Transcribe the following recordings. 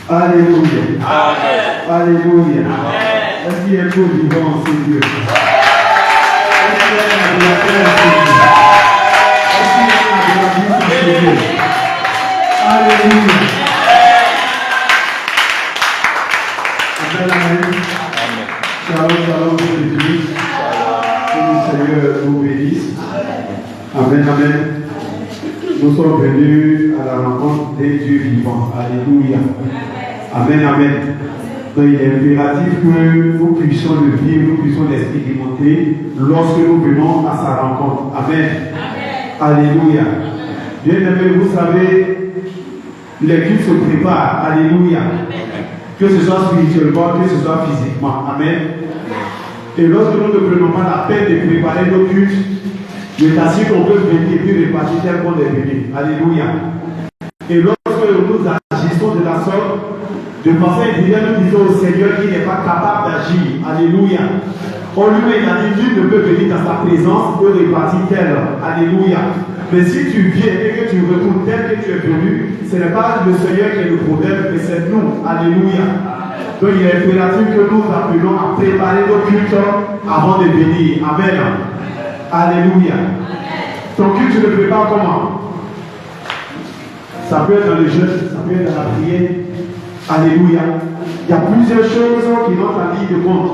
Alléluia. Alléluia. Est-ce qu'il y a un peu vivant en ce Dieu? Est-ce qu'il y a un adorateur en ce Dieu? Est-ce qu'il y a un adorateur en ce Dieu? Alléluia. Amen. Shalom, shalom, Jésus. Que le Seigneur nous bénisse. Amen, amen. Nous sommes venus à la rencontre des dieux vivants. Alléluia. Amen, amen. Donc il est impératif que nous puissions le vivre, nous puissions l'expérimenter lorsque nous venons à sa rencontre. Amen. Alléluia. Bien aimé, vous savez, les cultes se préparent. Alléluia. Que ce soit spirituellement, que ce soit physiquement. Amen. Et lorsque nous ne prenons pas la peine de préparer nos cultes, le ainsi qu'on peut venir et puis repartir tel qu'on est venu. Alléluia. Et lorsque nous agissons de la sorte, de façon évidente, nous disons au Seigneur qu'il n'est pas capable d'agir. Alléluia. On lui a dit, nul ne peut venir dans sa présence et repartir tel. Alléluia. Mais si tu viens et que tu retournes tel que tu es venu, ce n'est pas le Seigneur qui est le problème, mais c'est nous. Alléluia. Donc il est impératif que nous appelons à préparer nos cultes avant de venir. Amen. Alléluia. Ton culte, tu le prépares comment? Ça peut être dans le jeûne, ça peut être dans la prière. Alléluia. Il y a plusieurs choses qui rentrent en ligne de compte.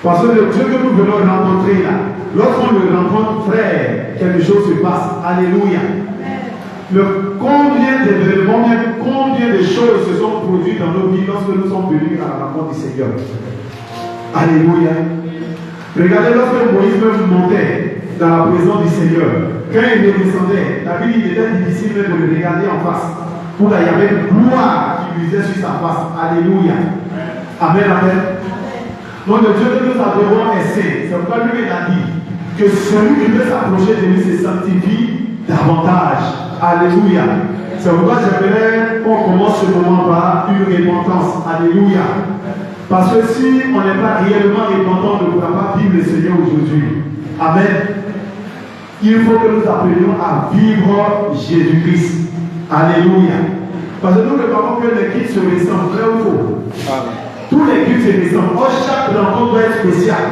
Parce que le Dieu que nous venons rencontrer là, lorsqu'on le rencontre, frère, quelque chose se passe. Alléluia. Mais combien d'événements, combien de choses se sont produites dans nos vies lorsque nous sommes venus à la rencontre du Seigneur? Alléluia. Regardez lorsque Moïse même montait dans la présence du Seigneur, quand il descendait, la Bible il était difficile même de le regarder en face. Pour qu'il y avait une gloire qui luisait sur sa face. Alléluia. Amen, amen. Donc le Dieu que nous adorons est saint. C'est pourquoi lui il a dit que celui qui veut s'approcher de lui se sanctifie davantage. Alléluia. C'est pourquoi j'aimerais qu'on commence ce moment par une repentance. Alléluia. Parce que si on n'est pas réellement repentant, on ne pourra pas vivre le Seigneur aujourd'hui. Amen. Il faut que nous appelions à vivre Jésus-Christ. Alléluia. Parce que nous ne parlons que les cultes se ressemblent, vrai ou faux? Tous les cultes se ressemblent. Or, chaque rencontre doit être spéciale.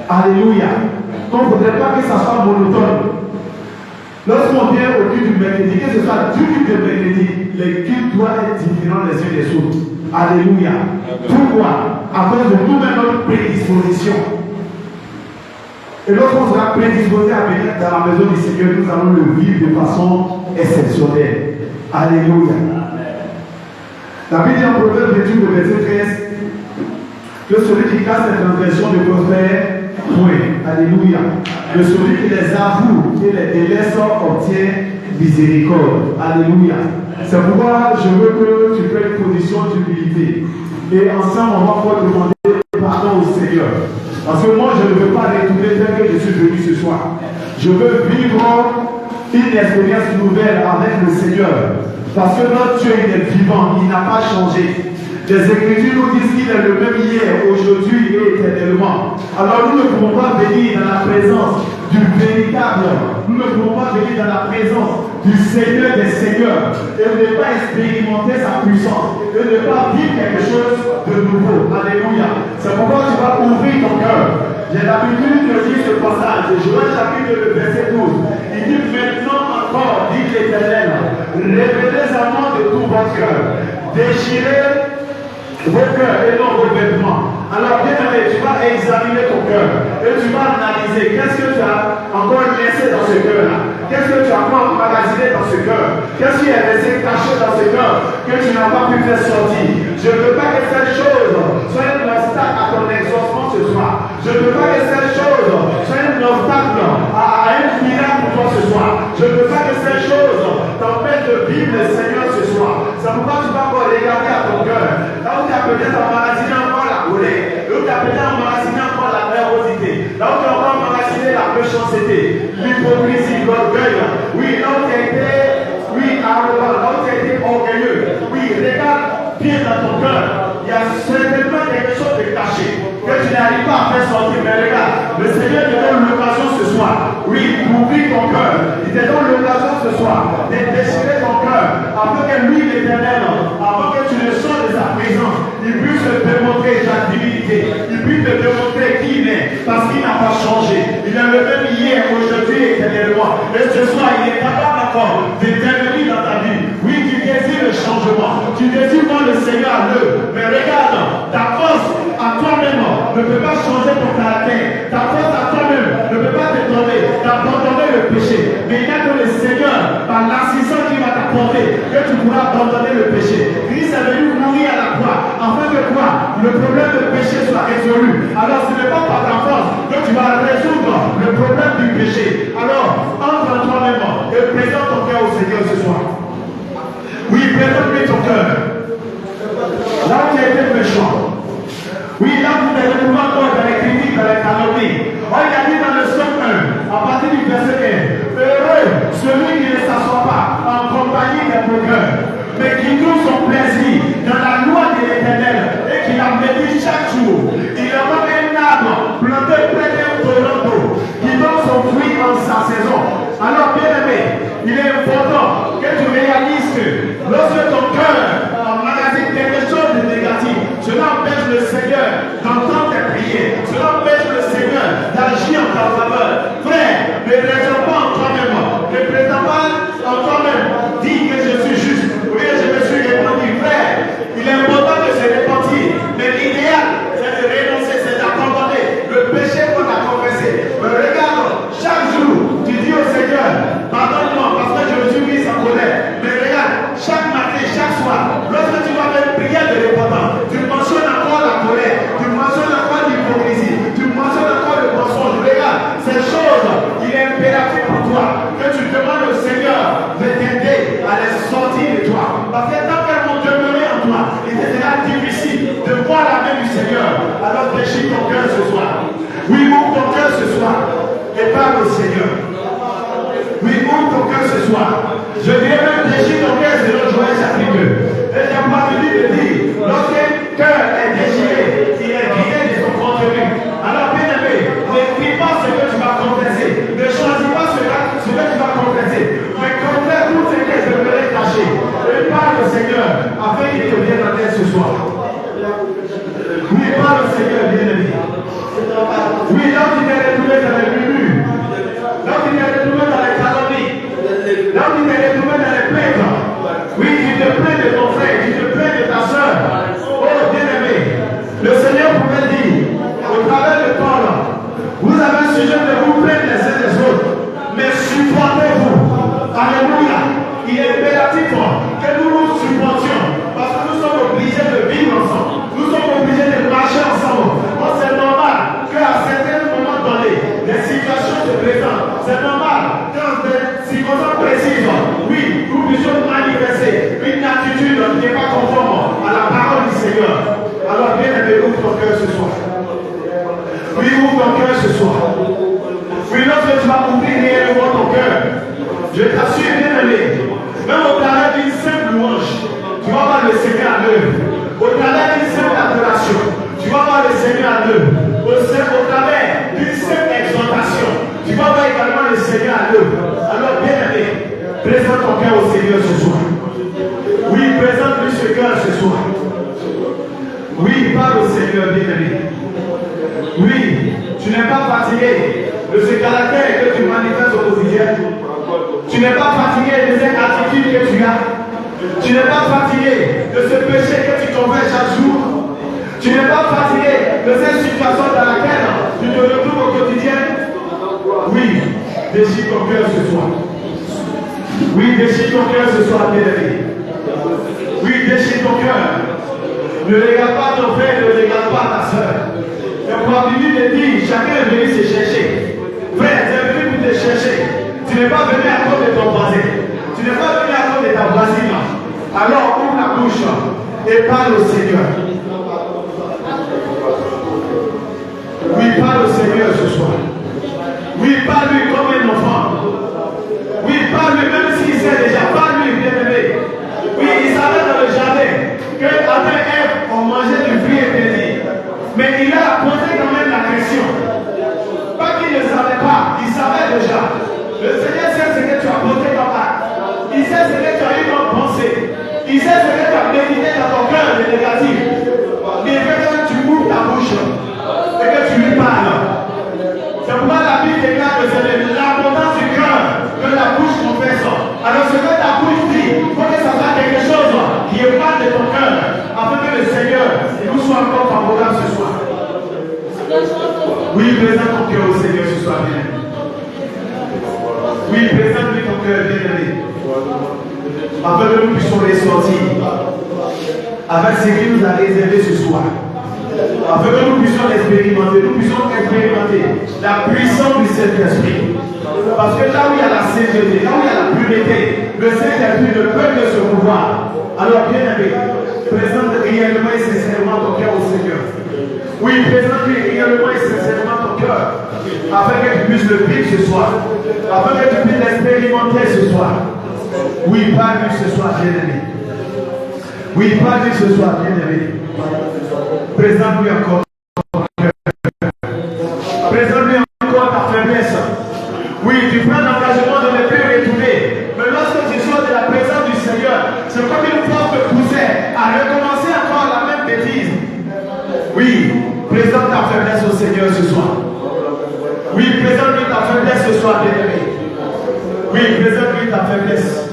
Alléluia. Donc, il ne faudrait pas que ça soit monotone. Lorsqu'on vient au culte du mercredi, que ce soit du culte du mercredi, les cultes doivent être différents les uns des autres. Alléluia. Pourquoi? À cause de nous-mêmes notre prédisposition. Et lorsqu'on sera prédisposé à venir dans la maison du Seigneur, nous allons le vivre de façon exceptionnelle. Alléluia. La Bible dit en Proverbe 28, le verset 13, que celui qui casse les transgressions ne prospère point. Alléluia. Que celui qui les avoue et les délaisse obtient miséricorde. Alléluia. C'est pourquoi je veux que tu prennes une position d'humilité. Et ensemble, on va pouvoir demander pardon au Seigneur. Parce que moi, je ne veux pas retourner tel que je suis venu ce soir. Je veux vivre une expérience nouvelle avec le Seigneur. Parce que notre Dieu, il est vivant, il n'a pas changé. Les Écritures nous disent qu'il est le même hier, aujourd'hui et éternellement. Alors nous ne pouvons pas venir dans la présence du véritable. Nous ne pouvons pas venir dans la présence du Seigneur des Seigneurs et ne pas expérimenter sa puissance et ne pas vivre quelque chose de nouveau. Alléluia. C'est pourquoi tu vas ouvrir ton cœur. J'ai l'habitude de lire ce passage de Joël chapitre le verset 12. Il dit maintenant encore, dit l'Éternel, révélez à moi de tout votre cœur. Déchirez vos cœurs et non vos vêtements. Alors bien aimé, tu vas examiner ton cœur et tu vas analyser qu'est-ce que tu as encore laissé dans ce cœur-là. Qu'est-ce que tu as encore emmagasiné dans ce cœur? Qu'est-ce qui est resté caché dans ce cœur que tu n'as pas pu faire sortir? Je ne veux pas que cette chose soit un obstacle à ton exaucement ce soir. Je ne veux pas que cette chose soit un obstacle à un miracle pour toi ce soir. Je ne veux pas que cette chose t'empêche de vivre le Seigneur ce soir. C'est pourquoi tu vas encore regarder à ton cœur. Là où tu as peut-être emmagasiné encore la colère. Là où tu as peut-être emmagasiné encore la nervosité. Là où tu as encore emmagasiné la méchanceté, l'hypocrisie, l'orgueil. Oui, là où tu as été, arrogant, là où tu as été orgueilleux. Oui, regarde bien dans ton cœur. Il y a certainement quelque chose de caché que tu n'arrives pas à faire sortir. Mais regarde, le Seigneur te donne l'occasion ce soir. Oui, d'ouvrir ton cœur. Il te donne l'occasion ce soir de déchirer ton cœur. Afin que lui, l'Éternel, afin que tu le sens Et ce soir, il est capable encore d'intervenir dans ta vie. Oui, tu désires le changement. Tu désires voir le Seigneur à l'œuvre. Mais regarde, ta force à toi-même ne peut pas changer ton caractère. Ta force à toi-même ne peut pas te donner d'abandonner le péché. Mais il n'y a que le Seigneur, par l'assistance qui va t'apporter, que tu pourras abandonner le péché. Christ est venu mourir à la croix, afin que quoi? Le problème de péché soit résolu. Alors ce n'est pas par ta force que tu vas résoudre le problème du péché. Alors, entre en toi-même et présente ton cœur au Seigneur ce soir. Oui, présente-lui ton cœur. Là où tu as été méchant. Oui, là où tu as retrouvé encore dans les critiques, dans les calomnies. Oh, il a dit dans le psaume 1, à partir du verset 1, heureux celui qui ne s'assoit pas en compagnie des moqueurs, mais qui trouve son plaisir dans la loi de l'Éternel et qui la médite chaque jour. Il a même un arbre planté près d'un torrent d'eau qui donne son fruit en sa saison. Alors, bien aimé, il est important que tu réalises que lorsque ton cœur emmagasine quelque chose de négatif, cela empêche le Seigneur d'entendre tes prières. Cela empêche le Seigneur d'agir en ta faveur. Frère, ne raisonne pas en toi-même. Ne présente pas en toi-même. Dis que je suis juste. Oui, je me suis répandu. Frère, il est important de se repentir. Mais l'idéal, c'est de renoncer, c'est d'abandonner le péché qu'on a confessé. Mais regarde, chaque jour, tu dis au Seigneur, pardonne-moi parce que je me suis mis en colère. Mais regarde, chaque matin, chaque soir, lorsque tu vas faire une prière de repentance, tu mentionnes encore la colère, tu mentionnes encore l'hypocrisie, tu mentionnes encore le mensonge. Regarde, ces choses, il est impératif pour toi que tu demandes au Seigneur de t'aider à les sortir de toi. Parce que tant qu'elles vont demeurer en toi, il te sera difficile de voir la main du Seigneur. Alors déchire ton cœur ce soir. Oui, ouvre ton cœur ce soir et parle au Seigneur. Oui, ouvre ton cœur ce soir. Je viens même déchirer ton cœur selon Joël chapitre 2. Et j'ai pas venu de dire, lorsqu'un cœur est déchiré, il est vidé de son contenu. Alors, bien aimé, n'écris pas ce que tu vas confesser. Ne choisis pas ce que tu vas confesser. Mais confesse tout ce que je voudrais cacher. Et parle au Seigneur afin qu'il te vienne en tête ce soir. Oui, parle au Seigneur, bien aimé. Oui, là où tu t'es retrouvé dans les murmures, là où tu t'es retrouvé dans les calomnies, là où tu t'es retrouvé dans les plaintes, oui, tu te plains de ton frère, tu te plains de ta soeur. Oh, bien aimé, le Seigneur pouvait dire, au travers de Paul, vous avez un sujet de vous plaindre les uns des autres, mais supportez-vous. Alléluia. Il est impératif que nous nous supportions, parce que nous sommes obligés de vivre ensemble, nous sommes obligés de marcher ensemble. Donc c'est normal qu'à certains moments donnés, des situations se présentent. C'est normal qu'en des circonstances précises, oui, nous puissions manifester une attitude qui n'est pas conforme à la parole du Seigneur. Alors bien aimé, ouvre ton cœur ce soir. Oui, ouvre ton cœur ce soir. Oui, lorsque tu vas ouvrir réellement ton cœur, je t'assure, bien aimé, même au travers d'une simple louange, tu vas voir le Seigneur à l'œuvre. Au travers d'une simple adoration, tu vas voir le Seigneur à l'œuvre. Au travers d'une simple exhortation, tu vas voir également le Seigneur à l'œuvre. Alors, bien aimé, présente ton cœur au Seigneur ce soir. Oui, présente-lui ce cœur ce soir. Oui, parle au Seigneur, bien aimé. Oui, tu n'es pas fatigué de ce caractère que tu manifestes au quotidien. Tu n'es pas fatigué de cette attitude que tu as. Tu n'es pas fatigué de ce péché que tu commets chaque jour. Tu n'es pas fatigué de cette situation dans laquelle tu te retrouves au quotidien. Oui, déchire ton cœur ce soir. Oui, déchire ton cœur ce soir, bien-aimé. Oui, déchire ton cœur. Ne regarde pas ton frère, ne regarde pas ta soeur. Et pour Bible te dit, chacun est venu se chercher. Frère, tu es venu pour te chercher. Tu n'es pas venu à cause de ton voisin. Tu n'es pas venu à cause de ta voisine. Alors ouvre la bouche et parle au Seigneur. Oui, parle au Seigneur ce soir. Oui, parle-lui comme un enfant. Oui, parle-lui même s'il sait déjà. Parle-lui, bien-aimé. Oui, il savait dans le jardin que Adam et Ève ont mangé du fruit interdit. Mais il a posé quand même la question. Pas qu'il ne savait pas, il savait déjà. Le Seigneur sait ce que tu as posé comme acte. Il sait ce que tu as eu comme pensée. Il sait ce que tu as médité dans ton cœur de négatif. tout soit encore favorable ce soir. Oui, présente ton cœur au Seigneur ce soir, bien-aimé. Oui, présente-lui ton cœur, bien-aimé. Afin que nous puissions ressortir avec ce qu'il nous a réservé ce soir. Afin que nous puissions expérimenter la puissance du Saint-Esprit. Parce que là où il y a la sainteté, là où il y a la pureté, le Saint-Esprit ne peut que se mouvoir. Alors, bien-aimé, présente réellement et sincèrement ton cœur au Seigneur. Oui, présente-lui réellement et sincèrement ton cœur. Afin que tu puisses le vivre ce soir. Afin que tu puisses l'expérimenter ce soir. Oui, parle-lui ce soir, bien-aimé. Oui, parle-lui ce soir, bien-aimé. Présente-lui encore ton cœur. Présente-lui encore ta faiblesse. Oui, tu prends l'engagement de ne plus retourner. Mais lorsque tu sors de la présence du Seigneur, c'est comme une force te poussait à recommencer encore la même bêtise. Oui, présente ta faiblesse au Seigneur ce soir. Oui, présente-lui ta faiblesse ce soir, bien-aimé. Oui, présente-lui ta faiblesse.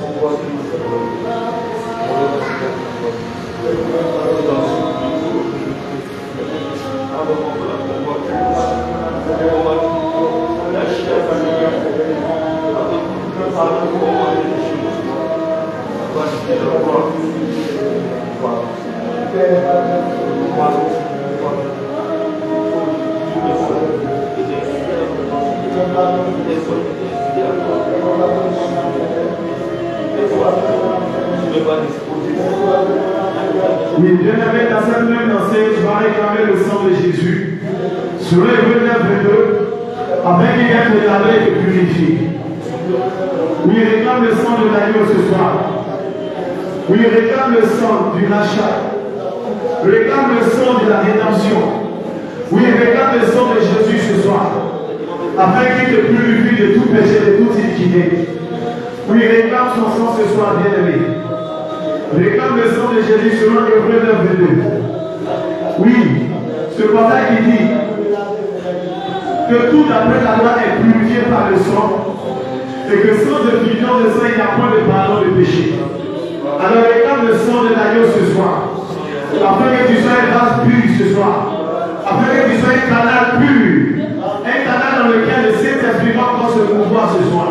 Oui, bien-aimé, dans cette même lancée, tu vas réclamer le sang de Jésus sur les Hébreux 9:22 afin qu'il vienne te laver et te purifier. Oui, réclame le sang de l'agneau ce soir. Oui, réclame le sang du rachat. Réclame le sang de la rédemption. Oui, réclame le sang de Jésus ce soir afin qu'il te purifie de tout péché, de toute iniquité. Oui, réclame son sang ce soir, bien-aimé. Réclame le sang de Jésus selon Hébreux 9:22. Oui, ce passage qui dit que tout d'après la loi est purifié par le sang et que sans effusion de sang, il n'y a point de pardon de péché. Alors réclame le sang de l'agneau ce soir afin que tu sois une race pure ce soir, afin que tu sois un canal pur, un canal dans lequel le Saint-Esprit va encore se mouvoir ce soir.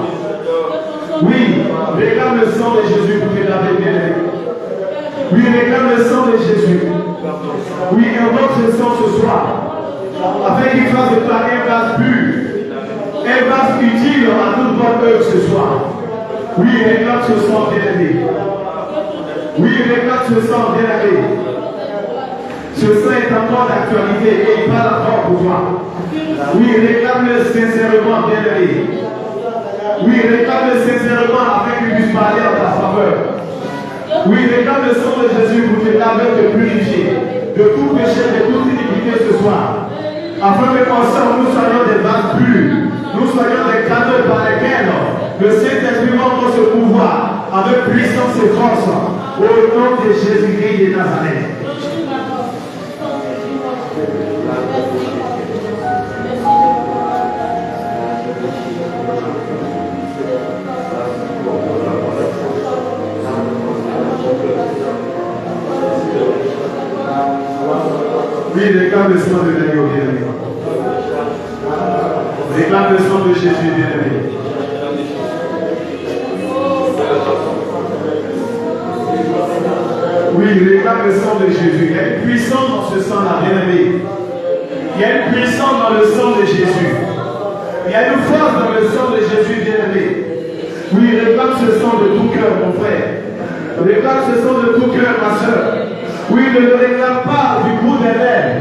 Oui, réclame le sang de Jésus pour te laver, bien-aimé. Oui, réclame le sang de Jésus. Oui, invoque ce sang ce soir afin qu'il fasse de toi un vase pur, un vase utile à toute bonne œuvre ce soir. Oui, réclame ce sang, bien-aimé. Oui, réclame ce sang, bien-aimé. Ce sang est encore d'actualité et il parle encore pour toi. Oui, réclame-le sincèrement, bien-aimé. Oui, réclame-le sincèrement afin qu'il puisse parler en ta faveur. Oui, réclame le sang de Jésus pour te laver, te purifier de tout péché, de toute iniquité ce soir. Afin que ensemble nous soyons des vases purs, nous soyons des canaux par lesquels le Saint-Esprit va encore se pouvoir avec puissance et force au nom de Jésus-Christ de Nazareth. Oui, réclame le sang de l'agneau, bien-aimé. Réclame le sang de Jésus, bien-aimé. Oui, réclame le sang de Jésus. Il y a une puissance dans ce sang-là, bien-aimé. Il y a une puissance dans le sang de Jésus. Il y a une force dans le sang de Jésus, bien-aimé. Oui, réclame ce sang de tout cœur, mon frère. Réclame ce sang de tout cœur, ma soeur. Oui, ne le réclame pas du bout des lèvres.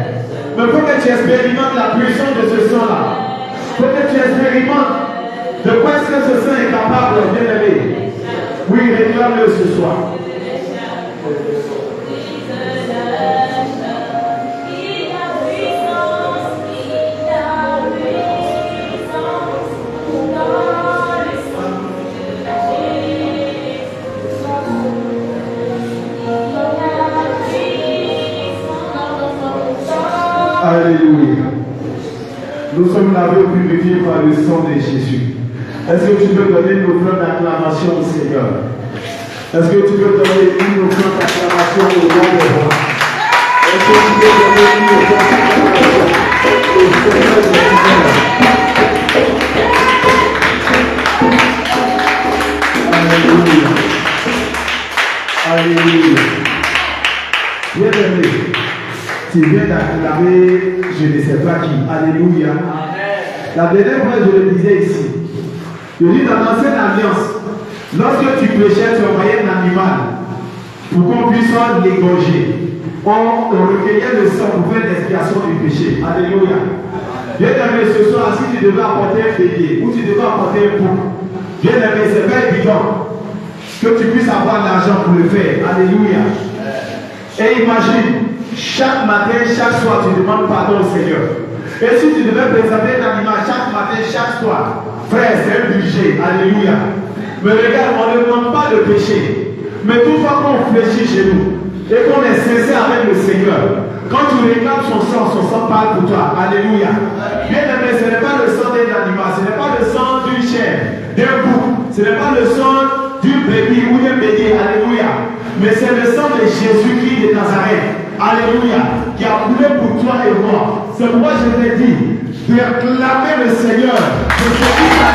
Mais il faut que tu expérimentes la puissance de ce sang-là. Il faut que tu expérimentes de quoi est-ce que ce sang est capable, bien-aimé. Oui, réclame-le ce soir. Alléluia. Nous sommes lavés au purifiés par le sang de Jésus. Est-ce que tu peux donner une offrande d'acclamation au Seigneur? Est-ce que tu peux donner une offrande d'acclamation au nom de Dieu? Alléluia. Bien-aimé, tu viens d'acclamer, je ne sais pas qui. Alléluia. La dernière fois, je le disais ici. Je dis dans l'ancienne alliance, lorsque tu péchais, tu envoyais un animal pour qu'on puisse l'égorger. On recueillait le sang pour faire l'expiation du péché. Alléluia. Bien-aimé, ce soir, si tu devais apporter un bélier ou tu devais apporter un bouc, bien-aimé, c'est pas évident que tu puisses avoir l'argent pour le faire. Alléluia. Et imagine, chaque matin, chaque soir, tu demandes pardon au Seigneur. Et si tu devais présenter un animal chaque matin, chaque soir, frère, c'est un budget. Alléluia. Mais regarde, on ne demande pas de péché. Mais toutefois qu'on fléchit chez nous et qu'on est sincère avec le Seigneur, quand tu réclames son sang parle pour toi. Alléluia. Bien aimé, ce n'est pas le sang d'un animal, ce n'est pas le sang d'une chair, d'un bouc, ce n'est pas le sang d'une brebis ou d'un bélier. Alléluia. Mais c'est le sang de Jésus-Christ de Nazareth. Alléluia. Qui a coulé pour toi et moi. C'est pourquoi je t'ai dit de acclamer le Seigneur. De ce qui t'a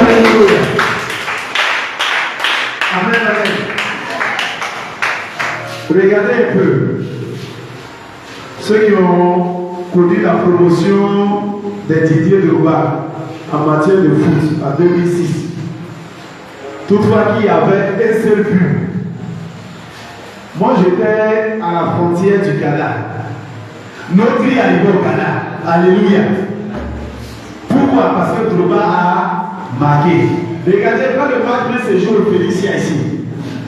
Alléluia. Amen, amen. Regardez un peu ceux qui ont connu la promotion des Didier Drogba en matière de foot en 2006. Toutefois, qui avait un seul but. Moi, j'étais à la frontière du Ghana. Notre vie arrivait au Ghana. Alléluia. Pourquoi? Parce que Drogba a marqué. Regardez, quand le match se joue au Félicia ici,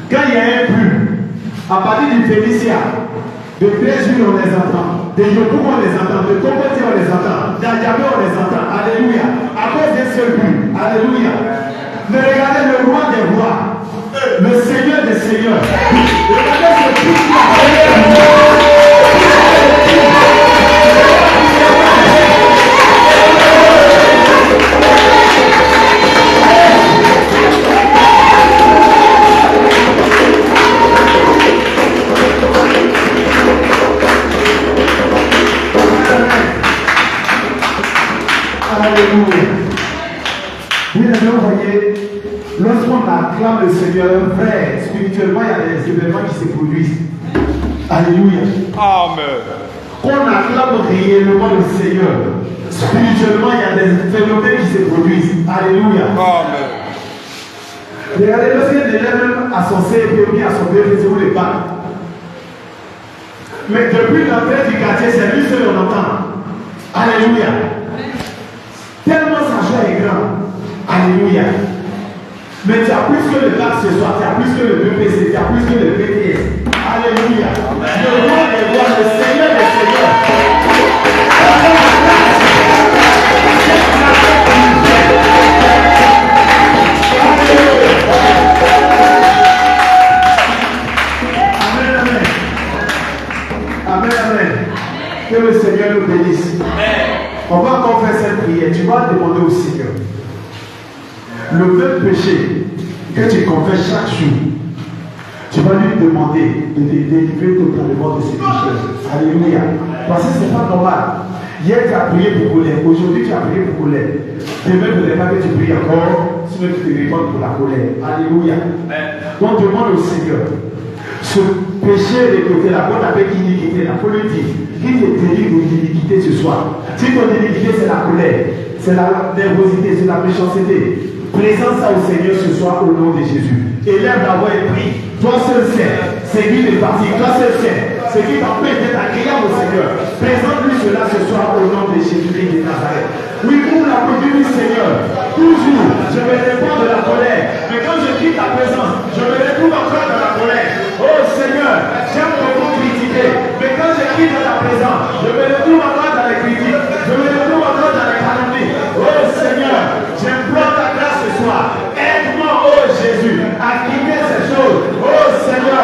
quand il y a un but, à partir du Félicia, de Brésil on les entend, de Yopou on les entend, de Tomboti on les entend, d'Adjabé on les entend. Alléluia. À cause d'un seul but. Alléluia. Mais regardez le roi des rois, le Seigneur des seigneurs. Regardez ce but-là. Alléluia. Bien aimé, vous voyez, lorsqu'on acclame le Seigneur, frère, spirituellement, il y a des événements qui se produisent. Alléluia. Amen. Qu'on acclame réellement le Seigneur, spirituellement, il y a des phénomènes qui se produisent. Alléluia. Amen. Regardez, lorsqu'il est même à son CPM, à son père, c'est où les pas. Mais depuis l'entrée du quartier, c'est lui seul on entend. Alléluia. Tellement sa joie est grande. Alléluia. Mais tu as plus que le bac ce soir, tu as plus que le BPC, tu as plus que le BTS. Alléluia. Le roi des rois, le Seigneur des seigneurs. Amen, amen. Amen, amen. Que le Seigneur nous bénisse. On va encore faire cette prière. Tu vas demander au Seigneur le même péché que tu confesses chaque jour. Tu vas lui demander de te délivrer totalement de ces péchés. Alléluia. Parce que ce n'est pas normal. Hier, tu as prié pour colère. Aujourd'hui, tu as prié pour colère. Demain, il ne faudrait pas que tu pries encore, sinon tu te réponds pour la colère. Alléluia. Donc, demande au Seigneur. Ce péché de côté, la bonne avec iniquité, la politique, qui te délivre de l'iniquité ce soir. Si ton iniquité, c'est la colère, c'est la nervosité, c'est la méchanceté, présente ça au Seigneur ce soir au nom de Jésus. Élève la voix et prie. Toi seul sais, c'est lui de partir. Toi seul sais, c'est qui t'empêche d'être agréable au Seigneur. Présente-lui cela ce soir au nom de Jésus-Christ de Nazareth. Oui, pour la conduite du Seigneur, toujours, je me réponds de la colère. Mais quand je quitte ta présence, je me retrouve encore dans la colère. Oh Seigneur, j'aime beaucoup critiquer. Mais quand je quitte ta présence, je me retrouve encore dans les critiques. Je me retrouve encore dans les calomnies. Oh Seigneur, j'implore ta grâce ce soir. Aide-moi, oh Jésus, à quitter ces choses. Oh Seigneur.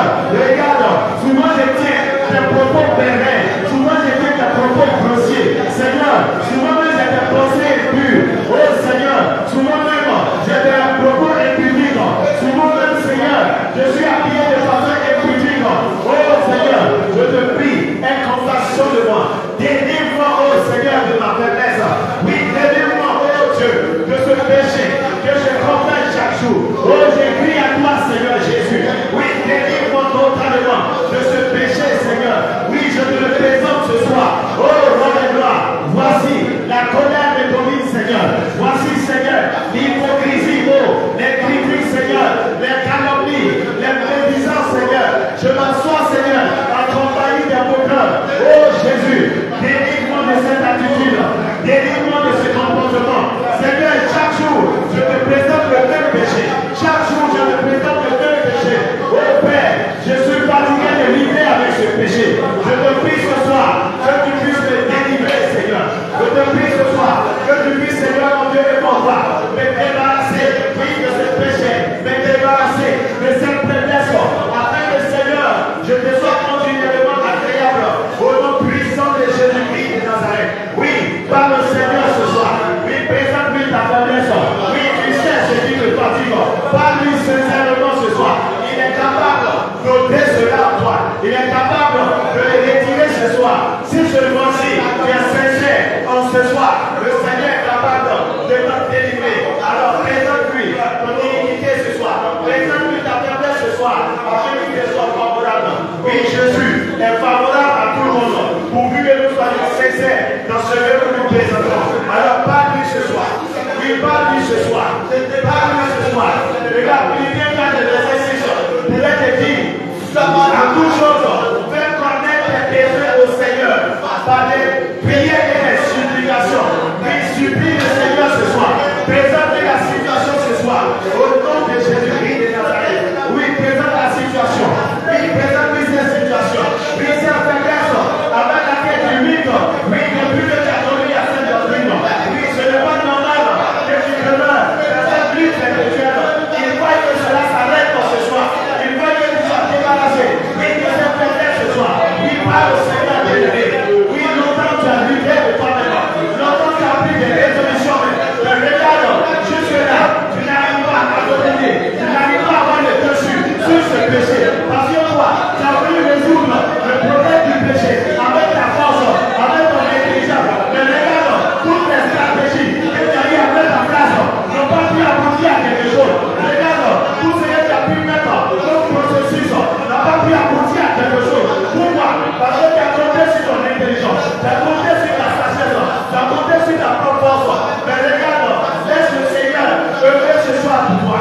ce soir. Parle-lui ce soir. Regarde, il vient faire des exercices. Il va te dire, à toute chose, fais connaître tes besoins au Seigneur par des prières et des supplications. Il supplie le Seigneur ce soir. Présente la situation ce soir. Au nom de Jésus-Christ de Nazareth. Oui, présente la situation. Oui, présente cette situation. Oui, cette faiblesse avec laquelle tu luttes. Oui, depuis que tu as donné à cette doctrine. Oui, ce n'est pas normal que tu demeures dans cette lutte spirituelle. Il faut que cela s'arrête ce soir. Il faut que tu sois débarrassé. Oui, que cette faiblesse ce soir. Oui, parle au Seigneur de l'aider. Oui, longtemps tu as lutté de toi-même. Longtemps tu as pris des résolutions. Mais regarde, jusque-là, tu n'arrives pas à dominer. Tu n'arrives pas à avoir le dessus sur ce péché. Parce que toi, tu as voulu résoudre le problème du péché avec ta force, avec ton intelligence. Mais regarde, toutes les stratégies que tu as eu à mettre en place n'ont pas pu aboutir à quelque chose. Regarde, tout ce que tu as pu mettre comme processus n'a pas pu aboutir à quelque chose. Pourquoi? Parce que tu as compté sur ton intelligence, tu as compté sur ta sagesse, tu as compté sur ta propre force. Mais regarde, laisse le Seigneur œuvrer ce soir pour toi.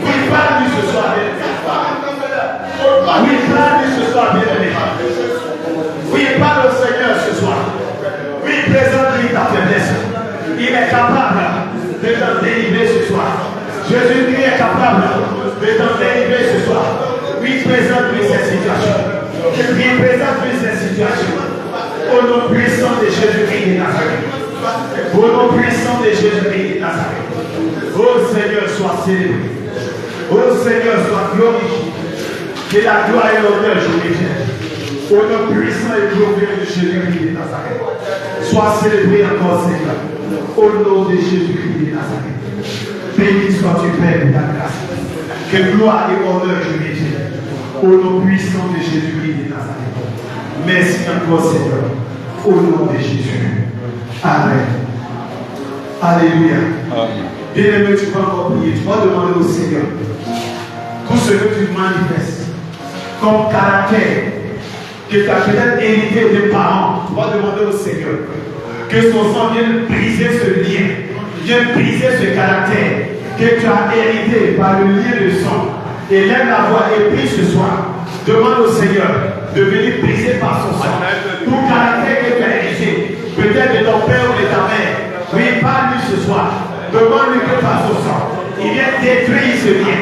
Oui, parle-lui ce soir, bien-aimé. Oui, parle-lui ce soir, bien-aimé. Oui, parle au Seigneur ce soir. Oui, présente-lui ta faiblesse. Il est capable de t'en délivrer ce soir. Jésus-Christ est capable de t'en délivrer ce soir. Oui, présente-lui cette situation. Oui, présente-lui cette situation. Au nom puissant de Jésus-Christ de Nazareth. Au nom puissant de Jésus-Christ de Nazareth. Oh Seigneur, sois célébré. Oh Seigneur, sois glorifié. Que la gloire et l'honneur, je viens. Au nom puissant et glorieux de Jésus-Christ de Nazareth. Sois célébré encore, Seigneur. Au nom de Jésus-Christ de Nazareth. Béni sois-tu, Père, de ta grâce. Que gloire et honneur, je viens. Au nom puissant de Jésus-Christ de Nazareth. Merci encore, Seigneur. Au nom de Jésus. Amen. Alléluia. Bien-aimé, tu vas encore prier. Tu vas demander au Seigneur tout ce que tu manifestes comme caractère que tu as peut-être hérité des parents. Tu vas demander au Seigneur que son sang vienne briser ce lien, vienne briser ce caractère que tu as hérité par le lien de sang. Et lève la voix et prie ce soir. Demande au Seigneur de venir briser par son sang tout caractère que tu as hérité, peut-être de ton père ou de ta mère. Oui, parle-lui ce soir. Demande-lui que par son sang, il vient détruire ce lien.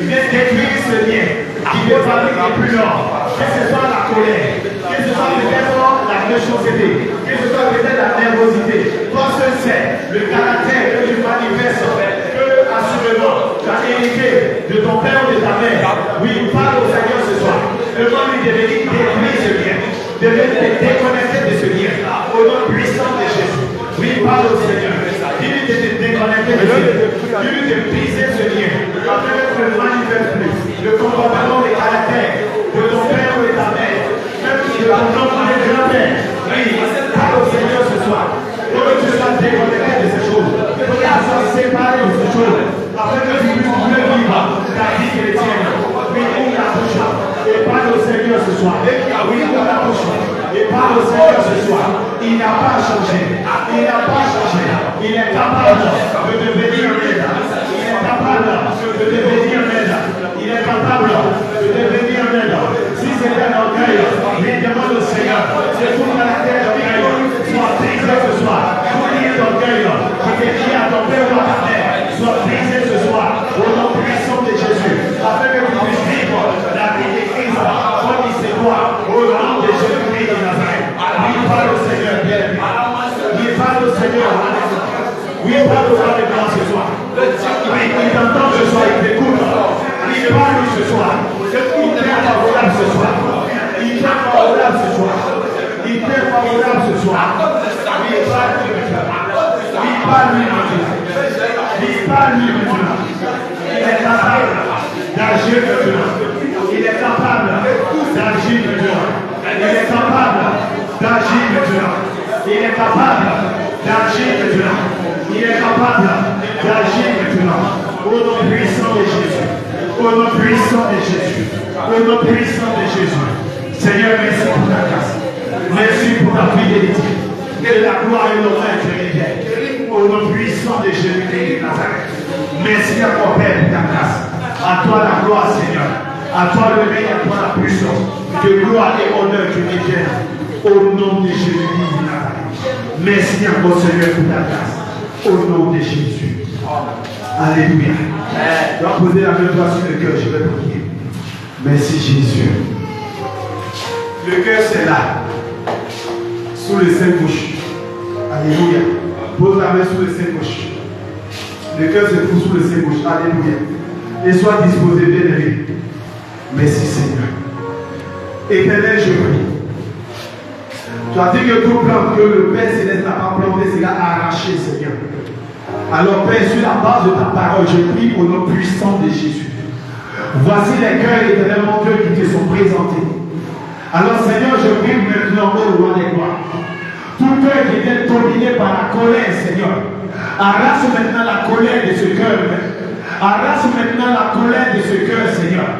Il vient détruire ce lien qui ne fabrique plus l'or. Que ce soit la colère, que ce soit peut-être la méchanceté, que ce soit peut-être la nervosité. Toi seul sais le caractère que tu manifestes, que assurément tu as hérité de ton père ou de ta mère. Oui, parle au Seigneur ce soir. Demande-lui de venir détruire ce lien, de venir te déconnecter de ce lien. Au nom puissant de Jésus. Oui, parle au Seigneur. Dis-lui de te déconnecter de ce lien. Dis-lui de briser ce lien. Afin que tu ne manifestes plus le comportement des caractères de ton père ou de ta mère, même de ton oncle ou de grand-père. Oui, parle au Seigneur ce soir. Pour que tu sois déconnecté de ces choses. Pour que tu sois séparé de ces choses. Afin que tu puisses vivre ta vie chrétienne. Oui, ouvre la bouche. Et parle au Seigneur ce soir. Oui, ouvre la bouche. Et parle au Seigneur ce soir. Il n'a pas changé. Il n'a pas changé. Il est capable de devenir un aide. Il est capable de devenir un aide. Il est capable de devenir un aide. Si c'est un orgueil, il demande au Seigneur. C'est tout caractère d'orgueil. Soit brisé ce soir. Tout lien d'orgueil qui est lié à ton père ou à ta mère. Soit brisé ce soir. Au nom puissant de Jésus. Afin que tu puisses vivre la vie de Christ comme il se doit. Au nom de Jésus-Christ de Nazareth. Oui, parle au Seigneur, bien-aimé. Oui, parle au Seigneur. Oui, parle au Seigneur de ce soir. Oui, il t'entend ce soir, il t'écoute. Oui, parle ce soir. Il t'est favorable ce soir. Il t'est favorable ce soir. Il t'est favorable ce soir. Oui, parle-lui maintenant. Oui, parle-lui maintenant. Oui, parle-lui maintenant. Il est capable d'agir maintenant. Il est capable d'agir maintenant. Il est capable d'agir maintenant. Il est capable d'agir maintenant. Il est capable d'agir maintenant. Au nom puissant de Jésus. Au nom puissant de Jésus. Au nom puissant de Jésus. Seigneur, merci pour ta grâce. Merci pour ta fidélité. Que la gloire et l'honneur te reviennent. Au Au nom puissant de Jésus-Christ de Nazareth. Merci à toi, Père, de ta grâce. À toi la gloire, Seigneur. À toi le règne, à toi la puissance. Que gloire et honneur tu me viennent. Au nom de Jésus-Christ de Nazareth. Merci encore, Seigneur, pour ta grâce. Au nom de Jésus. Alléluia. Tu vas poser la main droite sur le cœur, je vais prier. Merci Jésus. Le cœur c'est là. Sous les 5 bouches. Alléluia. Pose la main sous les 5 bouches. Le cœur se trouve sous les 5 bouches. Alléluia. Et sois disposé, bien-aimé. Merci Seigneur. Éternel, je prie. Tu as dit que tout plan que le Père Céleste n'a pas planté, c'est arraché, Seigneur. Alors, Père, sur la base de ta parole, je prie au nom puissant de Jésus. Voici les cœurs éternellement Dieu qui te sont présentés. Alors, Seigneur, je prie maintenant au roi des gloires. Tout cœur qui est dominé par la colère, Seigneur, arrache maintenant la colère de ce cœur. Arrache maintenant la colère de ce cœur, Seigneur.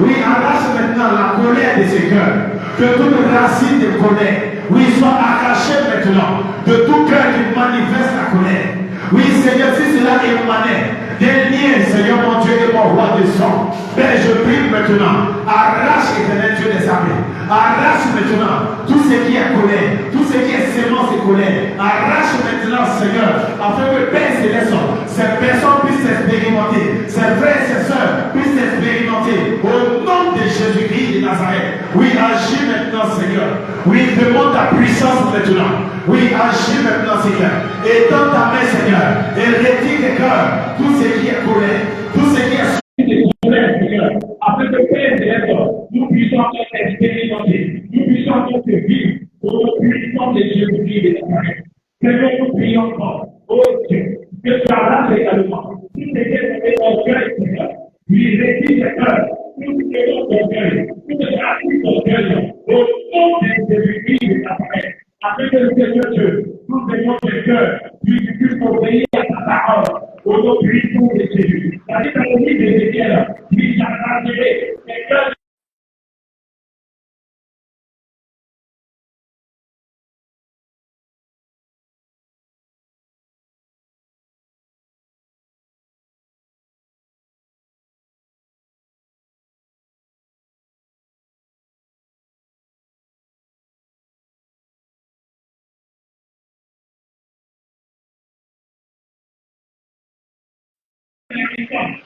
Oui, arrache maintenant la colère de ce cœur. Que toute racine de colère, oui, soit arrachée maintenant de tout cœur qui manifeste la colère. Oui, Seigneur, si cela émanait des liens, Seigneur, mon Dieu et mon roi de sang, Père, je prie maintenant, arrache, éternel Dieu des armées, arrache maintenant tout ce qui est colère, tout ce qui est sémence et colère, arrache maintenant, Seigneur, afin que Père Céleste, ces personnes puissent s'expérimenter, ces frères et ces sœurs puissent s'expérimenter, au nom de Jésus-Christ de Nazareth. Oui, agis maintenant, Seigneur. Oui, demande ta puissance maintenant. Oui, agis maintenant, Seigneur. Étends ta main, Seigneur, et retire des cœurs tout ce qui est colère, tout ce qui est colère, Seigneur, afin que Père Céleste, nous puissions expérimenter, nous puissions te vivre au nom puissant de Jésus-Christ de Nazareth. Seigneur, nous prions encore, oh Dieu, que tu arraches également tout ce qui est orgueil, Seigneur. Oui, retire des cœurs, tout ce qui est orgueil, tout ce qui est orgueil, au nom de Jésus-Christ de Nazareth. Afin que le Seigneur Dieu, nous ayons des cœurs, puissent obéir à ta parole, au nom puissant de Jésus. La vie dans le livre d'Ézéchiel, lui, ça a rassuré les cœurs.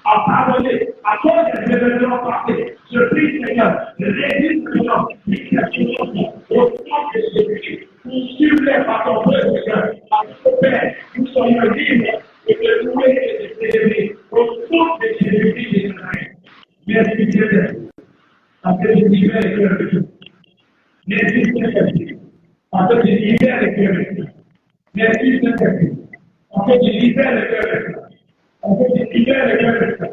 À pardonner, à cause des événements passés. Je prie, Seigneur, résiste maintenant, au nom de Jésus. Nous suivons par ton vrai, Seigneur, à ton Père, nous soyons libres de te louer et de te célébrer, au nom de Jésus-Christ de Nazareth. Merci, Seigneur, parce que je libère les cœurs de Dieu. Merci, Seigneur, parce que je libère les cœurs de Dieu. Merci, Seigneur, parce que je libère les cœurs de Dieu. On peut libérer le cœur de Dieu.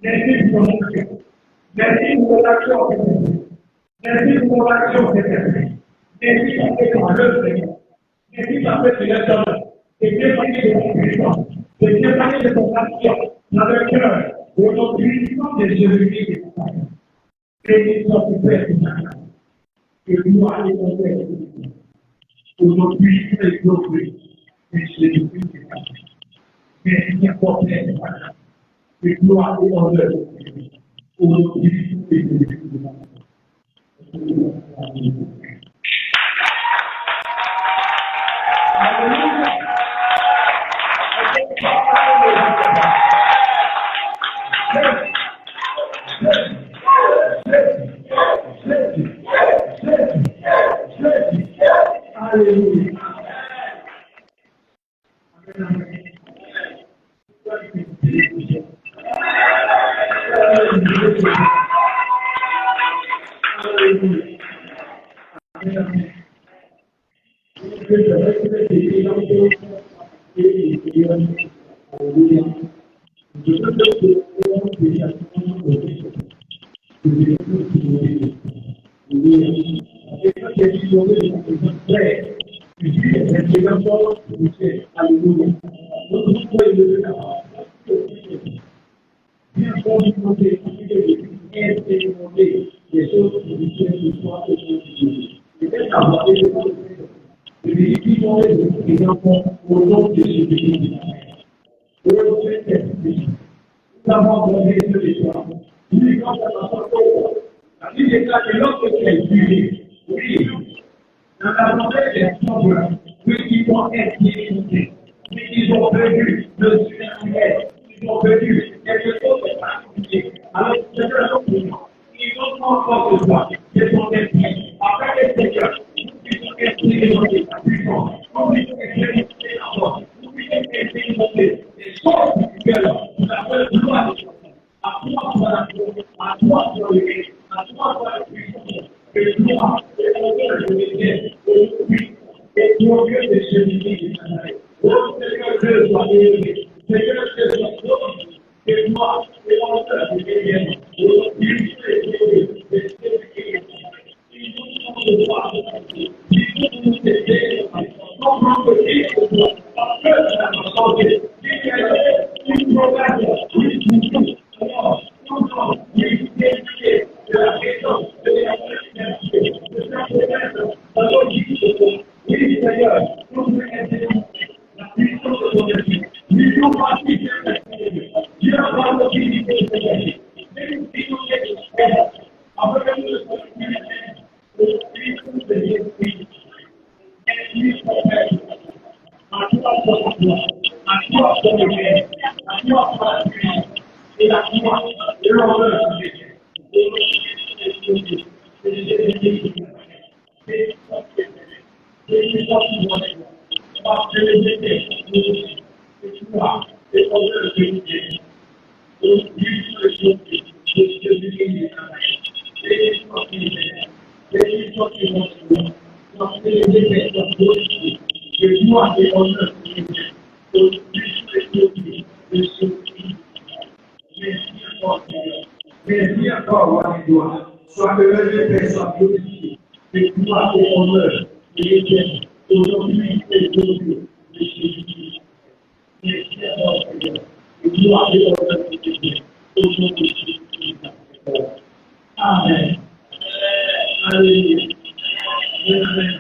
Merci pour mon action. Merci pour mon action. Merci pour mon action, Seigneur. Merci parce que dans l'œuvre, Seigneur. Merci parce que tu es dans l'œuvre. C'est témoigner de ton puissance. C'est témoigner de ton action dans le cœur. Au nom puissant de Jésus-Christ. Béni soit ton Père de Nazareth. Que gloire et honneur. Au nom puissant et glorieux de Jésus-Christ de Nazareth. Merci encore, Père, que gloire et honneur au nom de Jésus. Alléluia. lui vivons les enfants au nom de Jésus-Christ. Nous avons donné ce l'histoire. Nous quand la Bible déclare que lorsque tu es jugé, oui, dans la journée des sombres, oui, ils vont être écoutés. Ils ont perdu le supérieur, ils ont perdu quelque chose de particulier. Alors, c'est la chose pour nous. Ils ont encore besoin de son esprit. Après le Seigneur, nous puissions expérimenter sa puissance. Nous puissions expérimenter la force. Nous puissions expérimenter les choses spirituelles. Nous avons le droit de choses. À toi soit la gloire, à toi soit le bien, à toi soit la puissance. Et gloire, et honneur, je le dis, et glorieux de Jésus-Christ. Oh Seigneur Dieu, sois élevé. Seigneur Dieu, sois glorifié. Et gloire, et honneur, je le dis. Oh Dieu, merci encore, roi des gloires. Sois élevé, Père, sois glorifié. Et gloire et honneur et éternel. Aujourd'hui et aujourd'hui, de Jésus-Christ. Merci encore, Seigneur. Et gloire et honneur et éternel. Au nom de Jésus-Christ. Amen. Alléluia. Amen.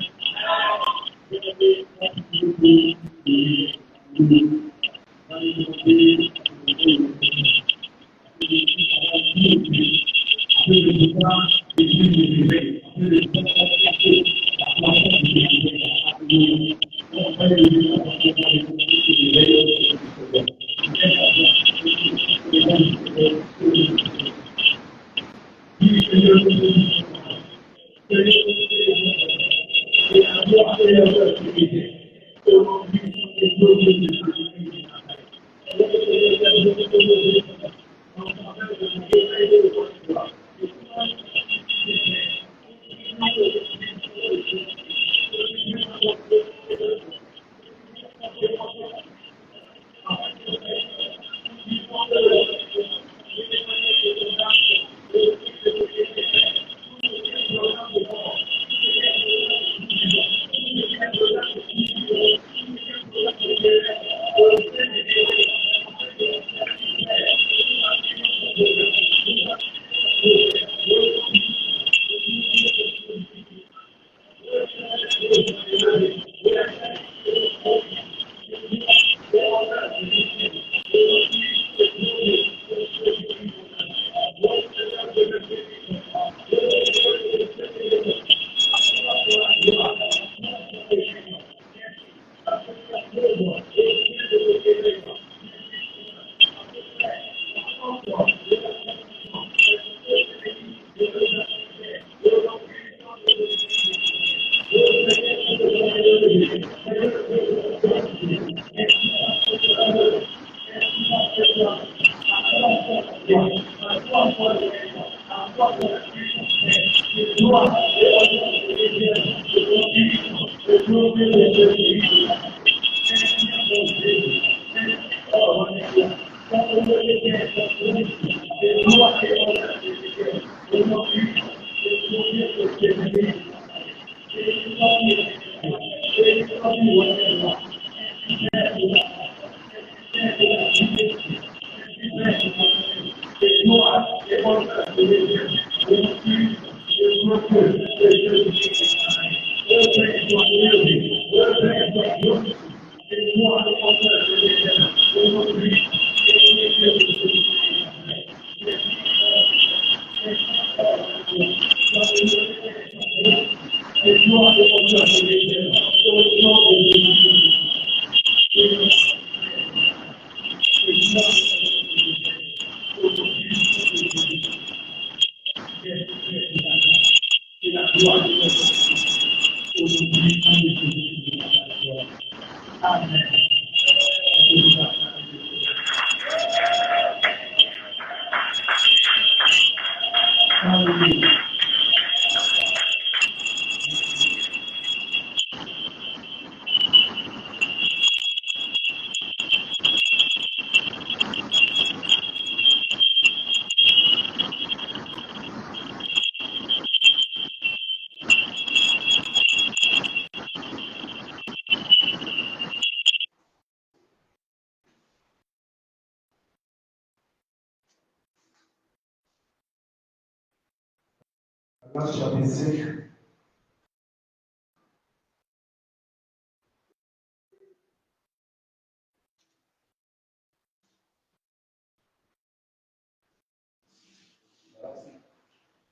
Galates chapitre 5.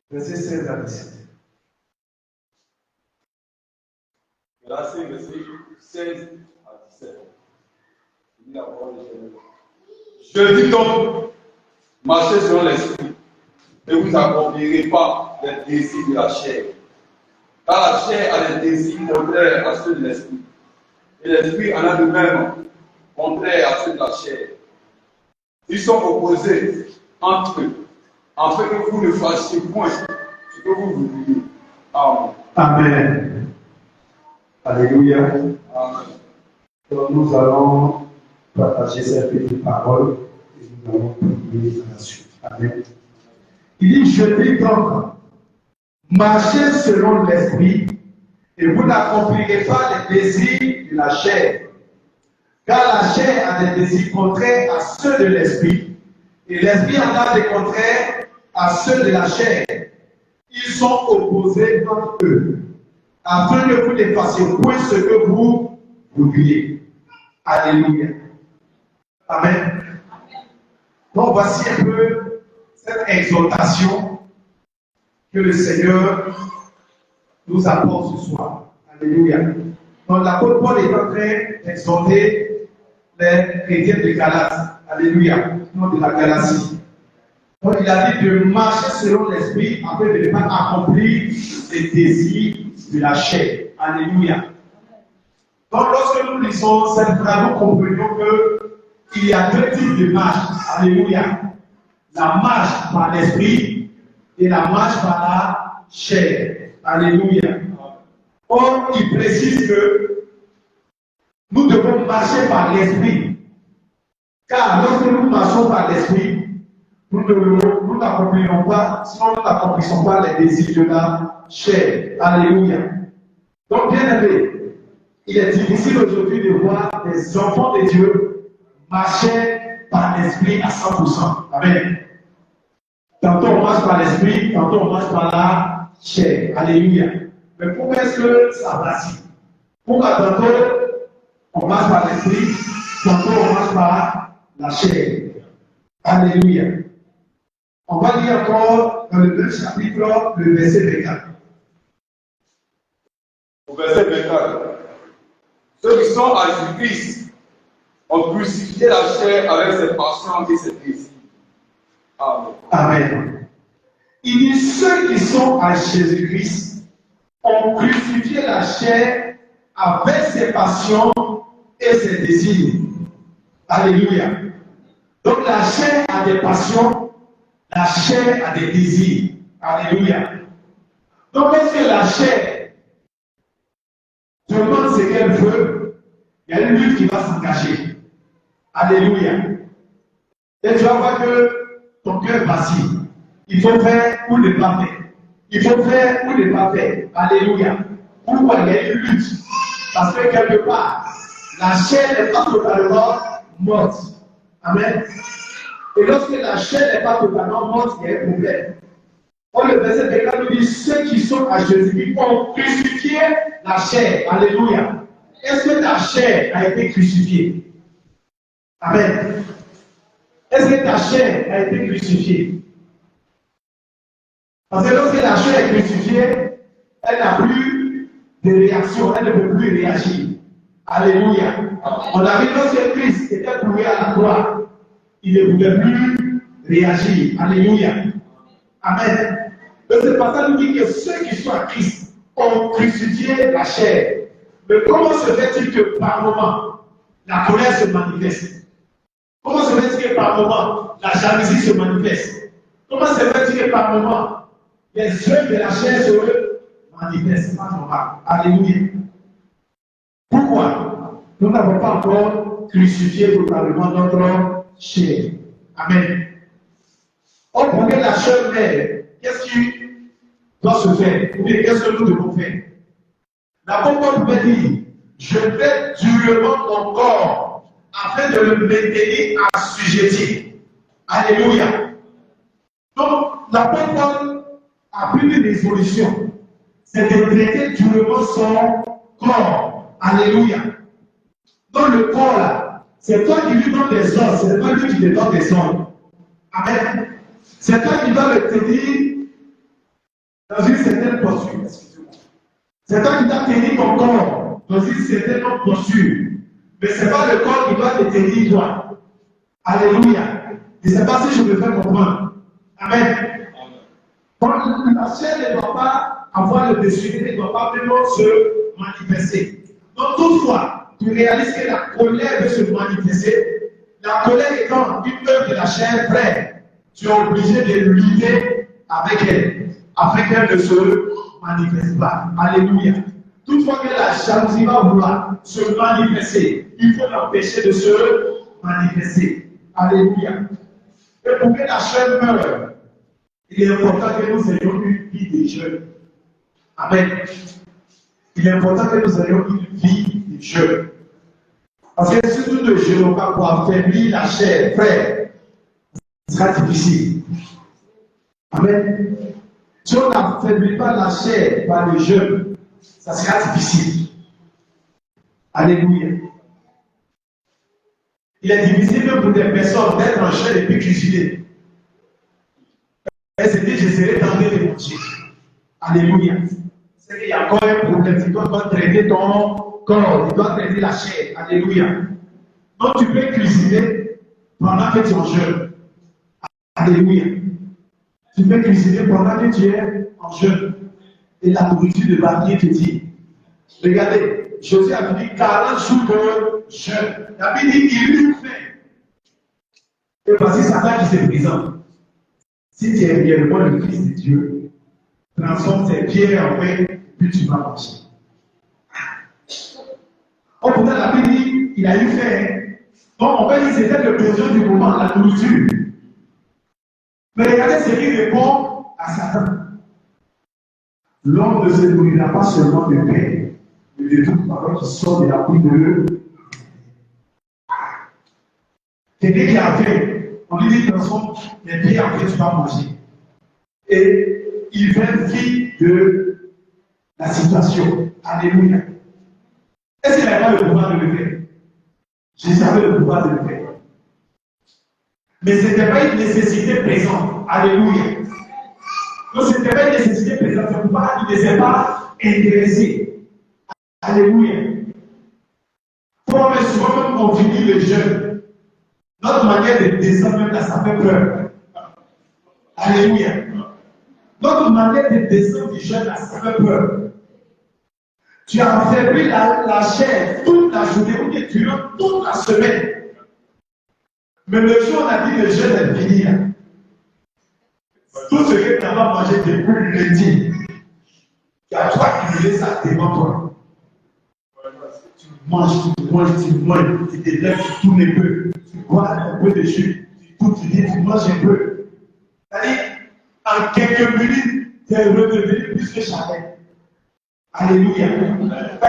Verset 16 à 17. Galates 5, verset 16 à 17. La parole de Dieu. Je dis donc, marchez selon l'esprit, et vous n'accomplirez pas les désirs de la chair. Car la chair a des désirs contraires à ceux de l'esprit, et l'esprit en a de même contraires à ceux de la chair. Ils sont opposés entre eux, afin que vous ne fassiez point ce que vous voudriez. Amen. Amen. Alléluia. Amen. Donc nous allons partager cette petite parole et nous allons prier à la suite. Amen. Il dit, je dis donc, marchez selon l'esprit et vous n'accomplirez pas les désirs de la chair. Car la chair a des désirs contraires à ceux de l'esprit et l'esprit en a des contraires à ceux de la chair. Ils sont opposés entre eux, afin que vous ne fassiez point ce que vous voudriez. Alléluia. Amen. Donc voici un peu cette exhortation que le Seigneur nous apporte ce soir. Alléluia. Donc l'apôtre Paul est en train d'exhorter les chrétiens de Galates. Alléluia. Non, de la Galatie. Donc il a dit de marcher selon l'esprit afin de ne pas accomplir les désirs de la chair. Alléluia. Donc lorsque nous lisons cette phrase, nous comprenons qu'il y a deux types de marche. Alléluia. La marche par l'esprit et la marche par la chair. Alléluia. Or, il précise que nous devons marcher par l'esprit. Car lorsque nous marchons par l'esprit, nous n'accomplirons pas, sinon nous n'accomplissons pas les désirs de la chair. Alléluia. Donc, bien aimé, il est difficile aujourd'hui de voir des enfants de Dieu marcher par l'esprit à 100%. Amen. Tantôt on marche par l'esprit, tantôt on marche par la chair. Alléluia. Mais pourquoi est-ce que ça vacille? Pourquoi tantôt on marche par l'esprit, tantôt on marche par la chair? Alléluia. On va lire encore dans le même chapitre, le verset 24. Au verset 24. Ceux qui sont à Jésus-Christ ont crucifié la chair avec ses passions et ses désirs. Amen. Amen. Il dit ceux qui sont à Jésus-Christ ont crucifié la chair avec ses passions et ses désirs. Alléluia. Donc la chair a des passions, la chair a des désirs. Alléluia. Donc lorsque la chair demande ce qu'elle veut, il y a une lutte qui va s'engager. Alléluia. Et tu vas voir que ton cœur vacille. Il faut faire ou ne pas faire. Il faut faire ou ne pas faire. Alléluia. Pourquoi il y a une lutte? Parce que quelque part, la chair n'est pas totalement morte. Amen. Et lorsque la chair n'est pas totalement morte, il y a un problème. Or, le verset 24 nous dit ceux qui sont à Jésus ont crucifié la chair. Alléluia. Est-ce que ta chair a été crucifiée? Amen. Est-ce que ta chair a été crucifiée? Parce que lorsque la chair est crucifiée, elle n'a plus de réaction, elle ne peut plus réagir. Alléluia. On a vu lorsque Christ était cloué à la croix, il ne pouvait plus réagir. Alléluia. Amen. Donc c'est pour ça nous dit que ceux qui sont à Christ ont crucifié la chair. Mais comment se fait-il que par moment, la colère se manifeste? Comment se fait-il que par moment, la jalousie se manifeste? Comment se fait-il que par moment, les œuvres de la chair se manifestent? Pas normal. Alléluia. Pourquoi? Nous n'avons pas encore crucifié totalement notre chair. Amen. On pourrait la chair mère. Qu'est-ce qui doit se faire? Ou bien qu'est-ce que nous devons faire? L'apôtre pouvait dire, je vais durement mon corps afin de le maintenir assujetti. Alléluia. Donc, l'apôtre a pris une résolution. C'est de traiter durement son corps. Alléluia. Dans le corps là, c'est toi qui lui donnes des ordres, c'est toi qui lui donnes des ordres. Amen. C'est toi qui dois le tenir dans une certaine posture. Excusez-moi. C'est toi qui dois tenir ton corps dans une certaine posture. Mais ce n'est pas le corps qui doit te tenir toi. Alléluia. Je ne sais pas si je me fais comprendre. Amen. Donc la chair ne doit pas avoir le dessus, ne doit pas vraiment se manifester. Donc toutefois, tu réalises que la colère veut se manifester. La colère étant une œuvre de la chair vraie, tu es obligé de lutter avec elle, afin qu'elle ne se manifeste pas. Alléluia. Toutefois que la jalousie va vouloir se manifester, il faut l'empêcher de se manifester. Alléluia. Et pour que la chair meure, il est important que nous ayons une vie de jeûne. Amen. Il est important que nous ayons une vie de jeûne. Parce que si nous ne jeûnons pas pour affaiblir la chair, frère, ce sera difficile. Amen. Si on n'affaiblit pas la chair par le jeûne, ça sera difficile. Alléluia. Il est difficile même pour des personnes d'être en chair et puis cuisiner. Elle se dit, je serai tenté de manger. Alléluia. C'est qu'il y a encore un problème. Tu dois traiter ton corps, tu dois traiter la chair. Alléluia. Donc tu peux cuisiner pendant que tu es en jeûne. Alléluia. Tu peux cuisiner pendant que tu es en jeûne. Et la nourriture de papier te dit. Regardez, Jésus a dit 40 jours de jeûne. La Bible dit qu'il eut faim. Et voici Satan qui se présente. Si tu es réellement le Christ de Dieu, transforme tes pierres en pain, puis tu vas manger. Oh, pourtant, la Bible dit qu'il a eu faim. Donc, on peut dire que c'était le besoin du moment, la nourriture. Mais regardez ce qu'il répond à Satan. L'homme ne se nourrira pas seulement de pain, mais de toute parole qui sort de la bouche de Dieu. Quelqu'un qui a faim, on lui dit transforme les pierres en pain, tu vas manger. Et il fait fi de la situation. Alléluia. Est-ce qu'il n'avait pas le pouvoir de le faire? Jésus avait le pouvoir de le faire. Mais ce n'était pas une nécessité présente. Alléluia. Donc ce n'était pas une nécessité présente. C'est pourquoi il ne s'est pas intéressé. Alléluia. Pour souvent même on finit le jeûne, notre manière de descendre même là, ça fait peur. Alléluia. Notre manière de descendre du jeûne là, ça fait peur. Tu as affaibli la chair toute la journée ou bien durant toute la semaine. Mais le jour où on a dit le jeûne est fini, là. Tout ce que tu n'as pas mangé depuis le lundi, tu as toi accumulé ça devant toi. Tu manges, tu te lèves, tu tournes un peu, tu bois un peu de jus, tu dis, tu manges un peu. C'est-à-dire, en quelques minutes, tu es redevenu plus que jamais. Alléluia.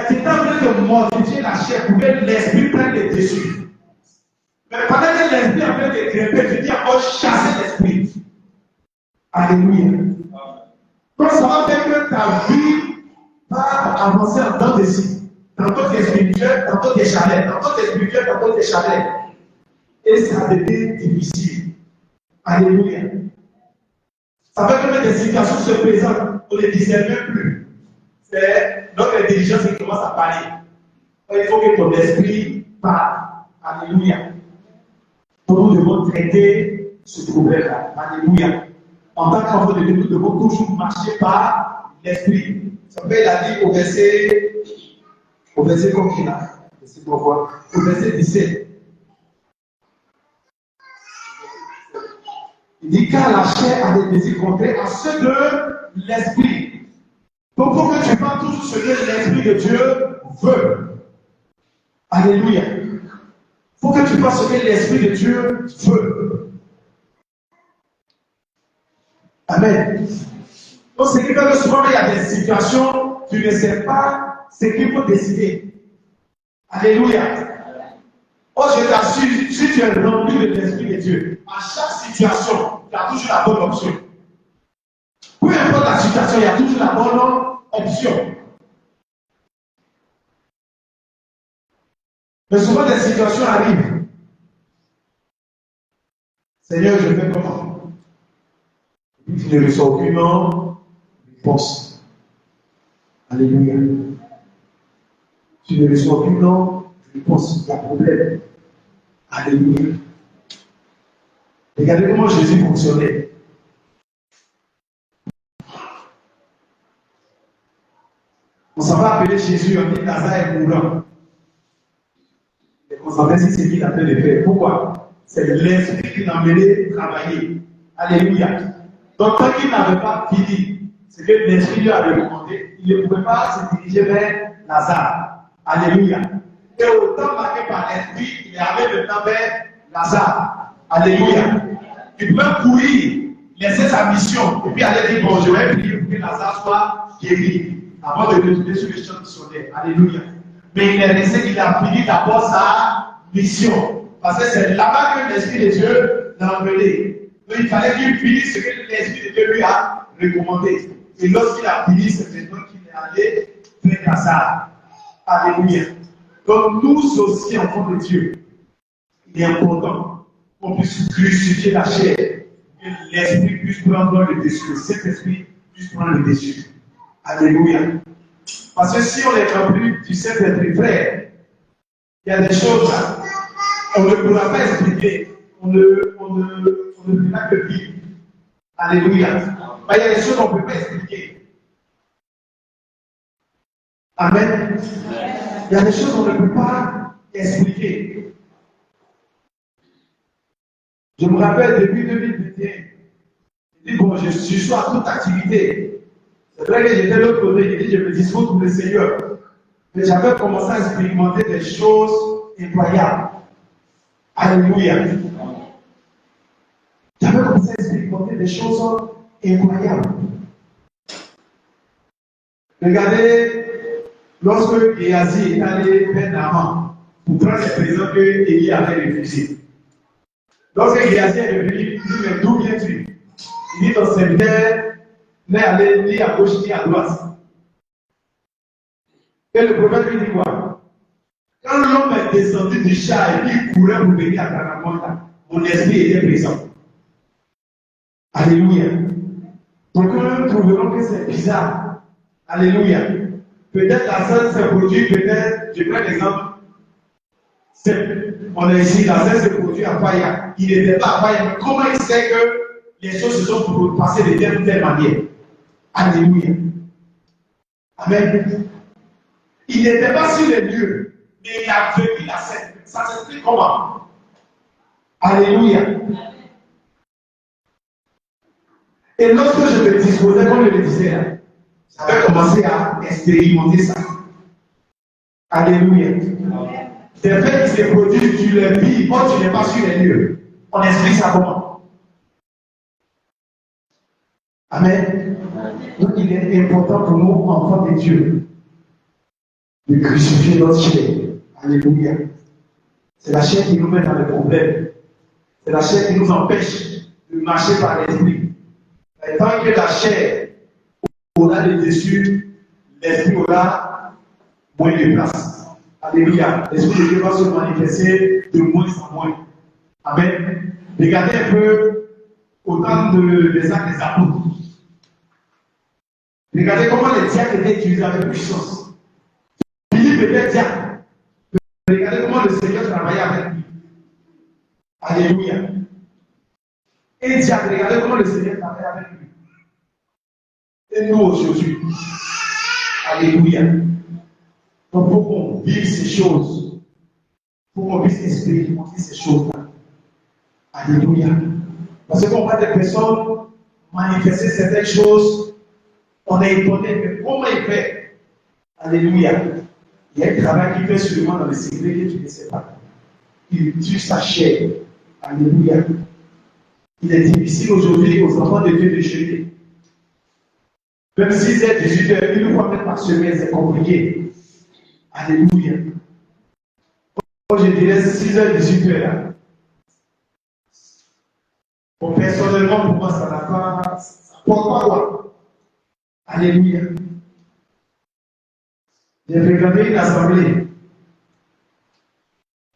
Tu es en train de mortifier la chair pour que l'esprit prenne le dessus. Mais pendant que l'esprit est en train de grimper, tu dis encore chasser l'esprit. Alléluia. Donc ça va faire que ta vie va avancer en temps de ci. Tantôt tu es spirituel, tantôt tu es charnel. Tantôt tu es spirituel, tantôt tu es charnel. Et ça devient difficile. Alléluia. Ça fait que des situations se présentent, on ne les discerne même plus. C'est notre intelligence qui commence à parler. Il faut que ton esprit parle. Alléluia. Donc nous devons traiter ce problème-là. Alléluia. En tant qu'enfant de Dieu, nous devons toujours marcher par l'esprit. Ça fait, il a dit au verset combien là? Au verset 17. Il dit car la chair a des désirs contraires à ceux de l'esprit. Donc, il faut que tu fasses toujours ce que l'esprit de Dieu veut. Alléluia. Il faut que tu fasses ce que l'esprit de Dieu veut. Amen. Donc, c'est qui fait que souvent, il y a des situations, tu ne sais pas ce qu'il faut décider. Alléluia. Oh, je t'assure, si tu es rempli de l'esprit de Dieu, à chaque situation, tu as toujours la bonne option. Peu importe la situation, il y a toujours la bonne option. Mais souvent, des situations arrivent. Seigneur, je fais comment? Et puis tu ne reçois aucune réponse. Alléluia. Tu ne reçois aucune réponse. Il y a problème. Alléluia. Regardez comment Jésus fonctionnait. On s'en va appeler Jésus, on dit Lazare est mourant. Et on s'en va si c'est qu'il a fait de faire. Pourquoi? C'est l'esprit qui l'a amené travailler. Alléluia. Donc, tant qu'il n'avait pas fini ce que l'esprit lui a recommandé, il ne pouvait pas se diriger vers Lazare. Alléluia. Et au temps marqué par l'esprit, il est allé maintenant vers Lazare. Alléluia. Il pouvait courir, laisser sa mission, et puis aller dire bon, je vais prier pour que Lazare soit guéri. Avant de retourner sur le champ missionnaire. Alléluia. Mais il est resté, il a fini d'abord sa mission. Parce que c'est là-bas que l'Esprit de Dieu l'a emmené. Donc il fallait qu'il finisse ce que l'Esprit de Dieu lui a recommandé. Et lorsqu'il a fini, c'est maintenant qu'il est allé faire Lazare. Alléluia. Donc nous aussi, enfants de Dieu, il est important qu'on puisse crucifier la chair, que l'Esprit puisse prendre le dessus, que cet Esprit puisse prendre le dessus. Alléluia. Parce que si on est rempli du Saint-Esprit, frère, il y a des choses là, on ne pourra pas expliquer, on ne pourra que vivre. Alléluia. Mais il y a des choses qu'on ne peut pas expliquer. Amen. Il y a des choses qu'on ne peut pas expliquer. Je me rappelle depuis 2021, je dis bon, je suis à toute activité. C'est vrai que j'étais de l'autre côté, je me dispose pour le Seigneur. Mais j'avais commencé à expérimenter des choses incroyables. Alléluia. J'avais commencé à expérimenter des choses incroyables. Regardez, lorsque Géasi est allé vers Naaman pour prendre les présents que Élie avait refusés. Lorsque Géasi est revenu, il dit mais d'où viens-tu? Il dit ton serviteur n'est allé ni à gauche ni à droite. Et le prophète lui dit quoi? Quand l'homme est descendu du char et qu'il courait pour venir à Tanamonta, mon esprit était présent. Alléluia. Donc nous trouverons que c'est bizarre. Alléluia. Peut-être la scène se produit, peut-être, je prends l'exemple simple. On est ici, la scène se produit à Paya. Il n'était pas à Paya, mais comment il sait que les choses se sont passées de telle manière? Alléluia. Amen. Il n'était pas sur les lieux, mais il a vécu la scène. Ça s'explique comment? Alléluia. Et lorsque je me disposais, comme je le disais, j'avais commencé à expérimenter ça. Alléluia. Des faits qui se produisent, tu les vis, quand tu n'es pas sur les lieux. On explique ça comment? Amen. Donc il est important pour nous, enfants de Dieu, de crucifier notre chair. Alléluia. C'est la chair qui nous met dans les problèmes. C'est la chair qui nous empêche de marcher par l'esprit. Et tant que la chair aura le dessus, l'esprit aura moins de place. Alléluia. L'esprit de Dieu va se manifester de moins en moins. Amen. Regardez un peu au temps des actes des apôtres. Regardez comment les diacres étaient utilisés avec puissance. Philippe était diacre. Regardez comment le Seigneur travaillait avec lui. Alléluia. Et diacre, regardez comment le Seigneur travaillait avec lui. Et nous aujourd'hui. Alléluia. Donc, pour qu'on vive ces choses, pour qu'on puisse expérimenter ces choses-là. Alléluia. Parce qu'on voit des personnes manifester certaines choses, on est étonné, mais comment il fait? Alléluia. Il y a un travail qui fait seulement dans le secret que tu ne sais pas. Il tue sa chair. Alléluia. Il est difficile aujourd'hui aux enfants de Dieu de jeûner. Même 6h, 18h, une fois même par semaine, c'est compliqué. Alléluia. Moi, je dirais 6h, 18h. Bon, personnellement, pour moi, ça n'a pas. Pourquoi? Alléluia. J'ai regardé une assemblée.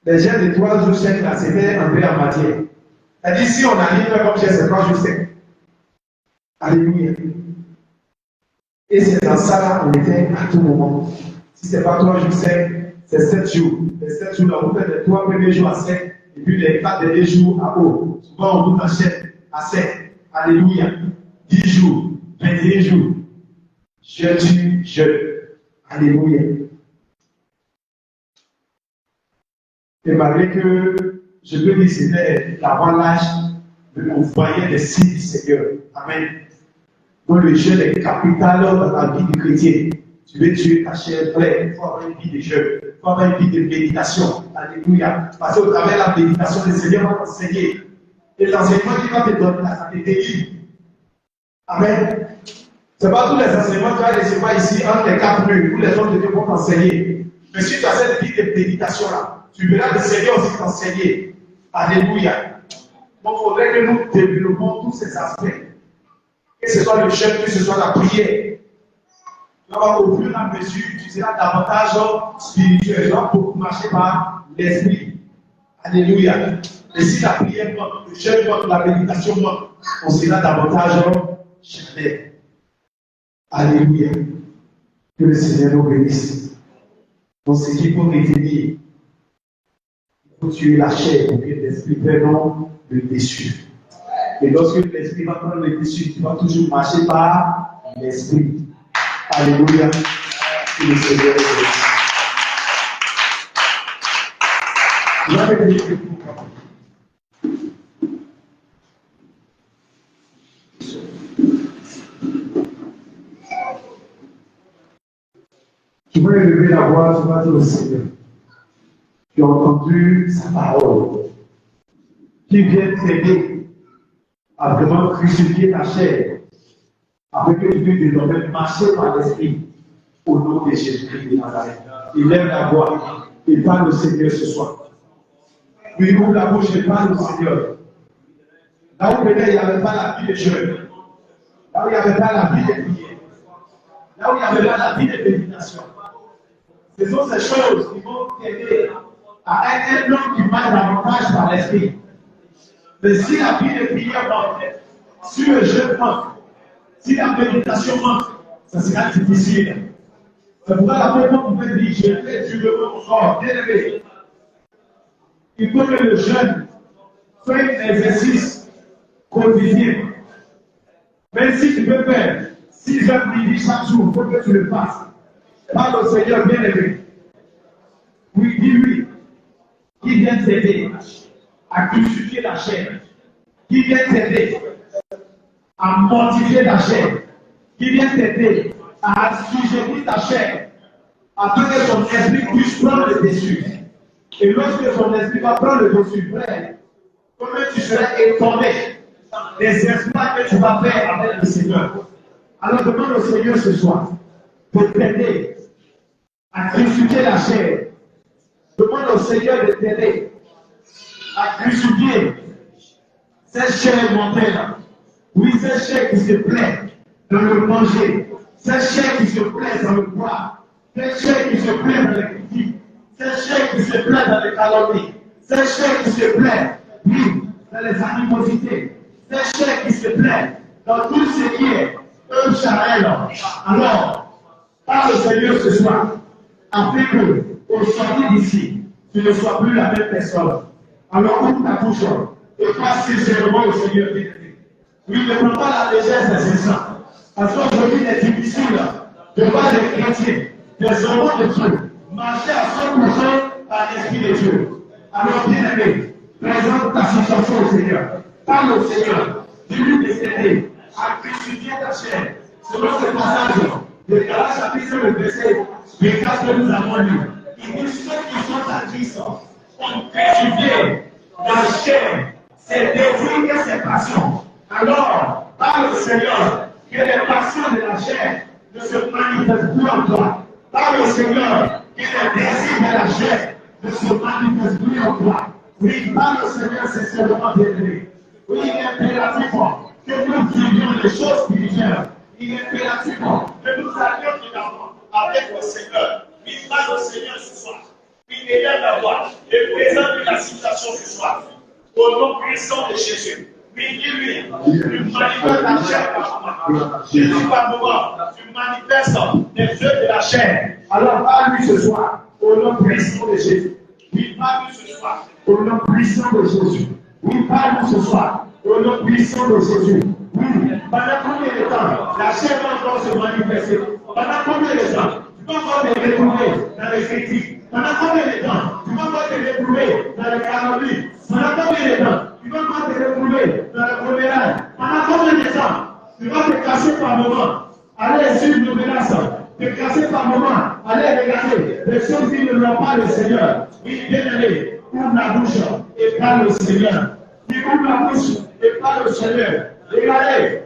Les gens de 3 jours 5 là, c'était un peu en matière. C'est-à-dire, si on a livré comme j'ai, c'est 3 jours 5. Alléluia. Et c'est dans ça là, on était à tout moment. Si ce n'est pas 3 jours 5, c'est 7 jours. Les 7 jours là, on fait les 3 premiers jours à 5, et puis les 4 derniers jours à haut. Souvent, on vous achète à 7. Alléluia. 10 jours, 21 jours. Jeûne. Alléluia. Et malgré que je peux dire que c'était l'avantage de envoyer des signes du Seigneur. Amen. Donc le jeûne est capital dans la vie du chrétien. Tu veux tuer ta chair, frère, il faut avoir une vie de jeûne, il faut avoir une vie de méditation. Alléluia. Parce qu'au travers de la méditation, le Seigneur va t'enseigner. Et l'enseignement qu'il va te donner, ça te délivre. Amen. Ce n'est pas tous les enseignements que tu vas recevoir ici entre les 4 murs, où les autres de Dieu vont t'enseigner. Mais si tu as cette vie de méditation-là, tu verras le Seigneur aussi t'enseigner. Alléluia. Donc il faudrait que nous développons tous ces aspects. Que ce soit le jeûne, que ce soit la prière. Alors, au fur et à mesure, tu seras davantage spirituel. Tu vas beaucoup marcher par l'esprit. Alléluia. Et si la prière manque, le jeûne manque, la méditation manque, on sera davantage charnel. Alléluia. Que le Seigneur nous bénisse. Donc, ce qu'il faut retenir, il faut tuer la chair pour que l'esprit prenne le dessus. Et lorsque l'esprit va prendre le dessus, tu vas toujours marcher par l'esprit. Alléluia. Que le Seigneur nous bénisse. Je vais venir que vous. Tu veux élever la voix, tu vas dire au Seigneur. Tu as entendu sa parole qui vient t'aider à vraiment crucifier ta chair afin que tu puisses désormais marcher par l'esprit au nom de Jésus-Christ de Nazareth. Il lève la voix et parle au Seigneur ce soir. Oui, ouvre la bouche et parle au Seigneur. Là où peut-être il n'y avait pas la vie de jeûne, là où il n'y avait pas la vie de prière, là où il n'y avait pas la vie de méditation. Ce sont ces choses qui vont t'aider à être un homme qui marche davantage par l'esprit. Mais si la vie de prière manque, si le jeûne manque, si la méditation manque, ça sera difficile. C'est pourquoi la première fois qu'on peut dire, je fais du le corps, bien aimé. Il faut que le jeûne soit un exercice quotidien. Même si tu peux faire 6 heures midi chaque jour, il faut que tu le fasses. Parle au Seigneur bien aimé. Oui, dis-lui. Qui vient t'aider à crucifier la chair? Qui vient t'aider à mortifier la chair? Qui vient t'aider à assujettir ta chair afin que ton esprit puisse prendre le dessus? Et lorsque ton esprit va prendre le dessus, frère, comment tu seras étonné des exploits que tu vas faire avec le Seigneur? Alors demande au Seigneur ce soir de t'aider à crucifier la chair. Demande au Seigneur de t'aider à crucifier cette chair mortelle. Oui, cette chair qui se plaît dans le manger, cette chair qui se plaît dans le boire, cette chair qui se plaît dans les critiques, cette chair qui se plaît dans les calomnies, cette chair qui se plaît, oui, dans les animosités, cette chair qui se plaît dans tout ce qui est un charnel. Alors, par le Seigneur ce soir, afin que, au sortir d'ici, tu ne sois plus la même personne. Alors, ouvre ta bouche et passe sincèrement au Seigneur. Oui, ne prends pas la légère de ces sang. Parce qu'aujourd'hui, il est difficile de voir les chrétiens, des enfants de Dieu, marcher à 100% par l'Esprit de Dieu. Alors, bien aimé, présente ta situation au Seigneur. Parle au Seigneur. Dis-lui de s'aider à crucifier ta chair. Selon ce passage de Galates chapitre le verset 24 que nous avons lu. Il dit ceux qui sont à Christ ont crucifié la chair, ses désirs et ses passions. Alors, par le Seigneur, que les passions de la chair ne se manifestent plus en toi. Par le Seigneur, que les désirs de la chair ne se manifestent plus en toi. Oui, par le Seigneur, c'est seulement bien-aimé. Oui, il est impératif que nous vivions les choses spirituelles. Il est impératif que nous allions finalement avec le Seigneur. Oui, par le Seigneur ce soir. Oui, élève la voix et présente la situation ce soir. Au nom puissant de Jésus. Oui, dis-lui, tu manifestes la chair par moment. Jésus par moment, tu manifestes les œuvres de la chair. Alors parle-lui ce soir, au nom puissant de Jésus. Oui, parle-lui ce soir, au nom puissant de Jésus. Oui, parle-lui ce soir, au nom puissant de Jésus. Oui, pendant combien de temps la chair va encore se manifester? Pendant combien de temps tu vas encore te retrouver dans les critiques? Pendant combien de temps tu vas encore te retrouver dans les calomnies? Pendant combien de temps tu vas encore te retrouver dans la commérages? Pendant combien de temps tu vas te casser par moment? Allez suivre nos menaces, te casser par moment, allez regarder les choses qui ne l'ont pas le Seigneur. Oui, bien allé, ouvre la bouche et parle au Seigneur. Il ouvre la bouche et parle au Seigneur. Regardez,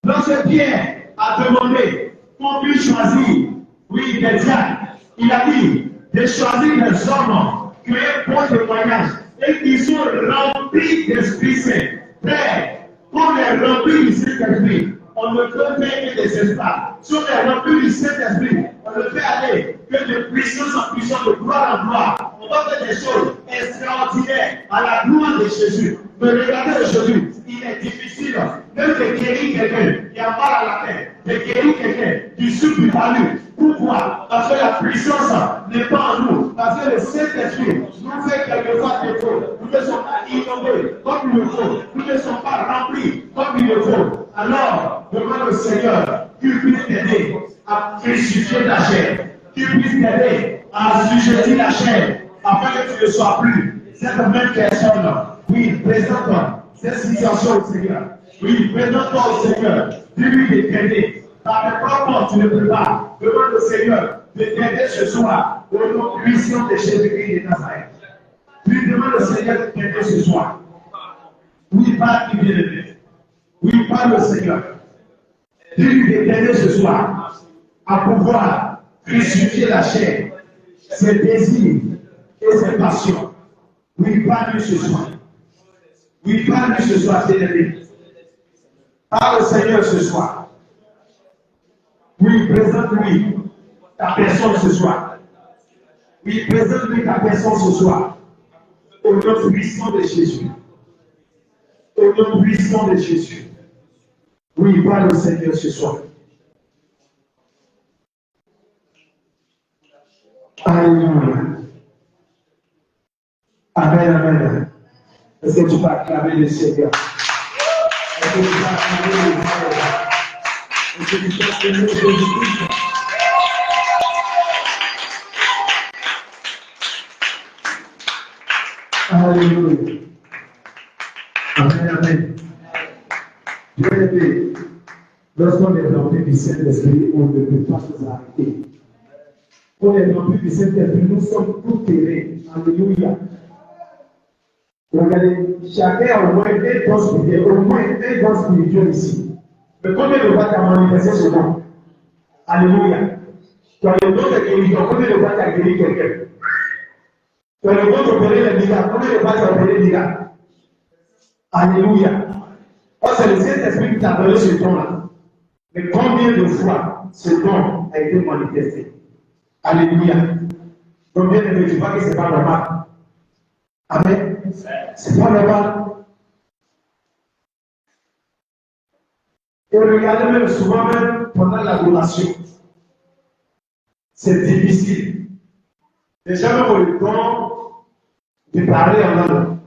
lorsque Pierre a demandé qu'on puisse choisir, oui, des diacres, il a dit de choisir des hommes qui ont un bon témoignage et qui sont remplis d'Esprit Saint. Frère, on est rempli du Saint-Esprit. On ne peut faire que des espoirs. Si on est rempli du Saint-Esprit, on ne fait aller que de puissance en puissance, de gloire en gloire. On va faire des choses extraordinaires à la gloire de Jésus. Mais regardez Jésus, il est difficile même de guérir quelqu'un qui a mal à la tête, de guérir quelqu'un qui souffre du palu. Pourquoi? Parce que la puissance n'est pas en nous. Parce que le Saint-Esprit nous fait quelquefois défaut. Nous ne sommes pas innovés comme il le faut. Nous ne sommes pas remplis comme il le faut. Alors, demande au Seigneur qu'il puisse t'aider à crucifier ta chair, qu'il puisse t'aider à assujettir la chair, afin que tu ne sois plus cette même personne. Oui, présente cette situation au Seigneur. Oui, présente-toi au Seigneur. Dis-lui de t'aider. Par tes propres, tu ne peux pas. Demande au Seigneur de t'aider ce soir au nom puissant de Jésus-Christ de Nazareth. Puis demande au Seigneur de t'aider ce soir. Oui, parle qui vient de Dieu. Oui, parle au Seigneur. Dis-lui de t'aider ce soir à pouvoir crucifier la chair, ses désirs et ses passions. Oui, parle-lui ce soir. Oui, parle-lui ce soir, bien-aimé. Parle au Seigneur ce soir. Oui, présente-lui ta personne ce soir. Oui, présente-lui ta personne ce soir. Au nom puissant de Jésus. Au nom puissant de Jésus. Oui, parle au Seigneur ce soir. Alléluia. Amen, amen. Est-ce que tu peux acclamer le Seigneur? Est-ce que tu peux acclamer le Seigneur? Est-ce que tu peux acclamer le Seigneur? Alléluia. Amen, amen. Bien-aimé, lorsqu'on est rempli du Saint-Esprit, on ne peut pas nous arrêter. On est rempli du Saint-Esprit, nous sommes tout terrain. Alléluia. Regardez, chacun a au moins un don spirituel ici. Mais combien de fois tu as manifesté ce don? Alléluia. Tu as le don de guérison, combien de fois tu as guéri quelqu'un? Tu as le don d'opérer les miracles, combien de fois tu as opéré les miracles? Alléluia. Oh, c'est le Saint-Esprit qui t'a donné ce don-là. Mais combien de fois ce don a été manifesté? Alléluia. Combien de fois tu vois que ce n'est pas normal? Amen. C'est pas normal. Et regardez même souvent, même pendant l'adoration, c'est difficile. Déjà, même au temps de parler en langue.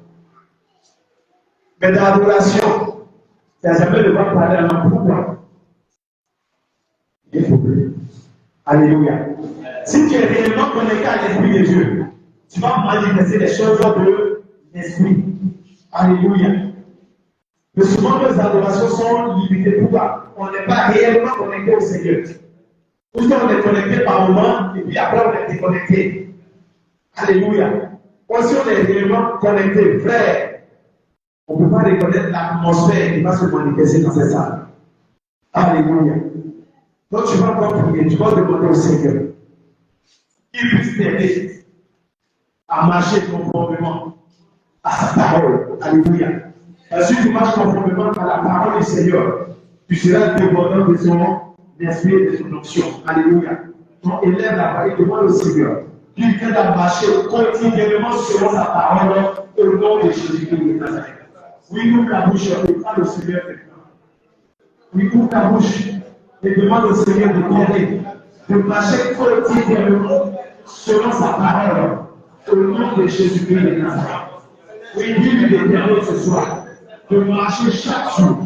Mais dans l'adoration, tu n'as jamais le droit de parler en langue. Pourquoi? Il faut plus. Alléluia. Si tu es réellement connecté à l'Esprit de Dieu, tu vas manifester les choses de l'Esprit. Alléluia. Mais souvent, nos adorations sont limitées. Pourquoi? On n'est pas réellement connecté au Seigneur. Ou soit on est connecté par moment, et puis après on est déconnecté. Alléluia. Ou si on est réellement connecté, frère, on ne peut pas reconnaître l'atmosphère qui va se manifester dans cette salle. Alléluia. Donc tu vas encore prier, tu vas demander au Seigneur qu'il puisse t'aider à marcher conformément à sa parole. Alléluia. Si tu marches conformément à la parole du Seigneur, tu seras dépendant de son esprit et de son onction. Alléluia. Donc élève la parole et demande au Seigneur qu'il t'aide à marcher quotidiennement selon sa parole au nom de Jésus-Christ de Nazareth. Oui, ouvre la bouche et parle au Seigneur maintenant. Oui, ouvre la bouche et demande au Seigneur de t'aider, de marcher quotidiennement selon sa parole au nom de Jésus-Christ de Nazareth. Oui, dis-lui de t'aider ce soir, de marcher chaque jour,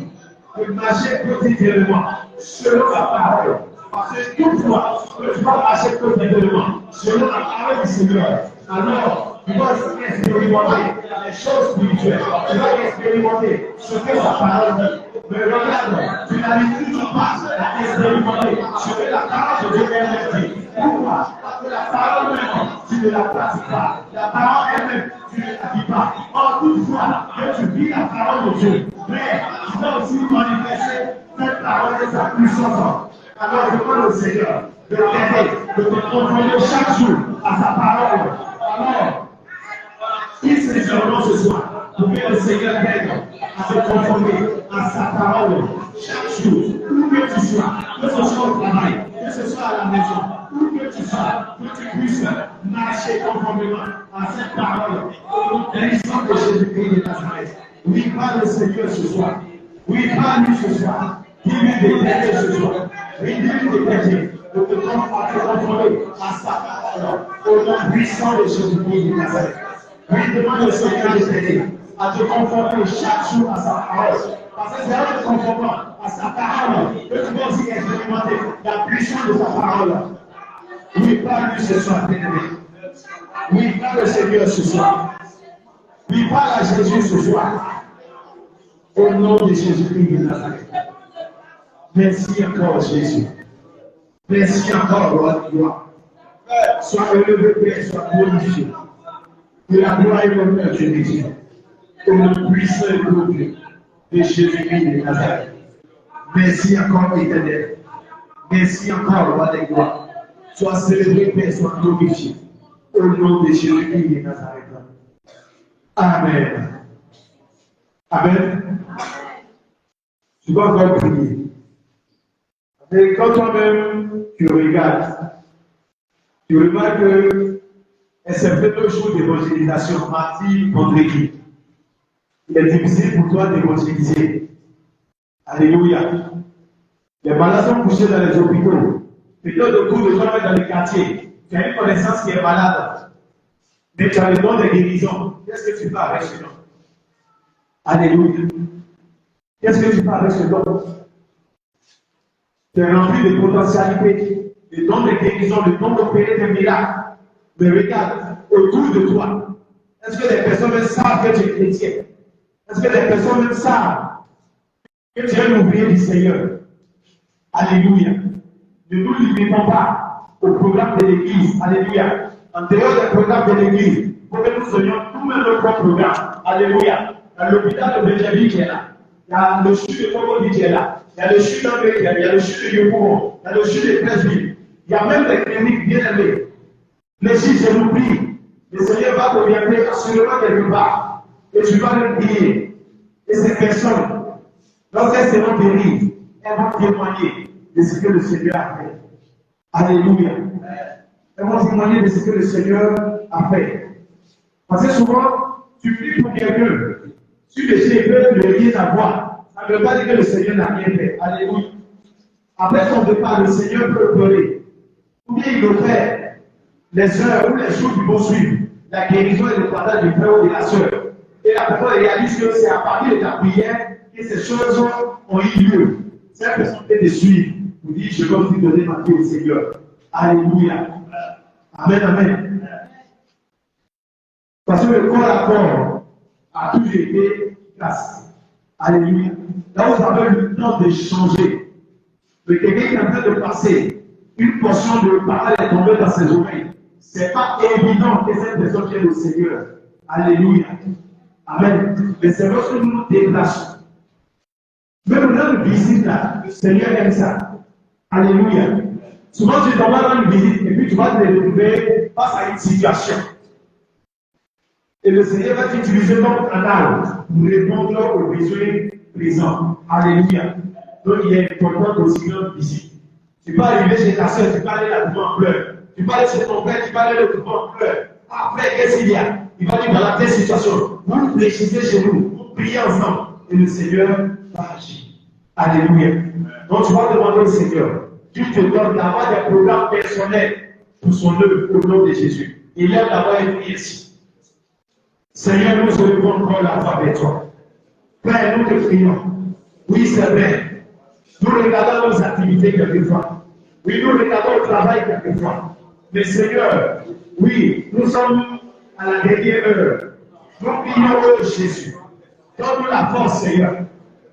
de marcher quotidiennement selon sa parole. Parce que toutefois, tu vas marcher quotidiennement selon la parole du Seigneur. Alors, tu vas expérimenter les choses spirituelles. Tu vas expérimenter ce que sa parole dit. Mais regarde, tu n'arrives toujours pas à expérimenter ce que la parole de Dieu dit. Pourquoi? Parce que la parole même, tu ne la pratiques pas. La parole elle-même, tu ne la vis pas. Or, toutefois, que tu vis la parole de Dieu, mais tu dois aussi manifester cette parole et sa puissance. Alors, je demande au Seigneur de t'aider, de te contrôler chaque jour à sa parole. Alors, qu'il se surnom ce soir, pour que le Seigneur t'aide à se conformer à sa parole chaque jour, où que tu sois, que ce soit au travail, que ce soit à la maison, où que tu sois, que tu puisses marcher conformément à cette parole, au nom puissant de Jésus-Christ de Nazareth. Oui, parle le Seigneur ce soir. Oui, parle-lui ce soir. Dis-lui de t'aider ce soir. Oui, dis-lui de t'aider, de te conformer à sa parole, au nom puissant de Jésus-Christ de Nazareth. Oui, demande au Seigneur de t'aider à te conformer chaque jour à sa parole. Parce que c'est en te conformant à sa parole que tu vas aussi expérimenter la puissance de sa parole. Oui, parle-lui ce soir, bien-aimé. Oui, parle au Seigneur ce soir. Oui, parle à Jésus ce soir. Au nom de Jésus-Christ de Nazareth. Merci encore, Jésus. Merci encore, roi de gloire. Sois élevé, Père, sois glorifié. Que la gloire et l'honneur, je l'ai dit, au nom puissant et glorieux de Jésus-Christ de Nazareth. Merci encore, Éternel. Merci encore, roi de gloire. Sois célébré, Père, sois glorifié. Au nom de Jésus-Christ de Nazareth. Amen. Amen. Tu vas encore prier. Et quand toi-même, tu regardes, tu remarques que c'est fait 2 jours d'évangélisation, mardi, vendredi. Il est difficile pour toi d'évangéliser. Alléluia. Les malades sont couchés dans les hôpitaux. Peut-être de coup de toi dans les quartiers. Tu as une connaissance qui est malade. Mais tu as le don de guérison. Qu'est-ce que tu fais avec ce don? Alléluia. Qu'est-ce que tu fais avec ce don? Tu es rempli de potentialité, de dons de guérison, de dons d'opérer des miracles. Mais regarde, autour de toi, est-ce que les personnes même savent que tu es chrétien? Est-ce que les personnes même savent que tu es l'ouvrier du Seigneur? Alléluia. Ne nous limitons pas au programme de l'Église. Alléluia. En dehors des programmes de l'Église, pour que nous soyons nous-mêmes notre propre programme. Alléluia. Il y a l'hôpital de Benjamin qui est là. Il y a le CHU de Congoli qui est là. Il y a le CHU d'Amérique qui est là. Il y a le CHU de Yopougon. Il y a le CHU de Presbyte. Il y a même des cliniques bien aimées. Mais si je l'oublie, le Seigneur va t'orienter assurément quelque part. Et tu vas le prier. Et ces personnes, lorsqu'elles seront guéries, elles vont témoigner de ce que le Seigneur a fait. Alléluia. Elles vont témoigner de ce que le Seigneur a fait. Parce que souvent, tu pries pour quelqu'un. Si le Seigneur ne rien à voir, ça Ça ne veut pas dire que le Seigneur n'a rien fait. Alléluia. Après son départ, le Seigneur peut pleurer. Ou bien il opère les heures ou les jours qui vont suivre la guérison et le partage du frère ou de la sœur. Et la personne réalise que c'est à partir de ta prière que ces choses ont eu lieu. Cette personne peut te suivre. Vous dites, je vais vous donner ma vie au Seigneur. Alléluia. Amen, amen. Parce que le corps à corps a toujours été efficace. Alléluia. Là, vous avez le temps de changer. Mais quelqu'un qui est en train de passer, une portion de parole est tombée dans ses oreilles. Ce n'est pas évident que cette personne vienne au Seigneur. Alléluia. Amen. Mais c'est lorsque nous nous déplaçons. Même dans une visite là, le Seigneur aime ça. Alléluia. Souvent, tu t'en vas dans une visite et puis tu vas te retrouver face à une situation. Et le Seigneur va t'utiliser ton canal pour répondre aux besoins présents. Alléluia. Donc, il est important aussi dans une visite. Tu peux arriver chez ta soeur, tu peux aller là devant en pleurs. Tu peux aller chez ton père, tu peux aller là devant en pleurs. Après, qu'est-ce qu'il y a? Il va dire voilà telle situation. Vous réfléchissez chez nous, vous priez ensemble. Et le Seigneur va agir. Alléluia. Donc, tu vas demander au Seigneur. Dieu te donne d'avoir des programmes personnels pour son œuvre au nom de Jésus. Il aime d'avoir une vie ici. Seigneur, nous élevons encore la voix avec toi. Père, nous te prions. Oui, c'est vrai. Nous regardons nos activités quelquefois. Oui, nous regardons le travail quelquefois. Mais Seigneur, oui, nous sommes à la dernière heure. Nous prions Jésus. Donne-nous la force, Seigneur,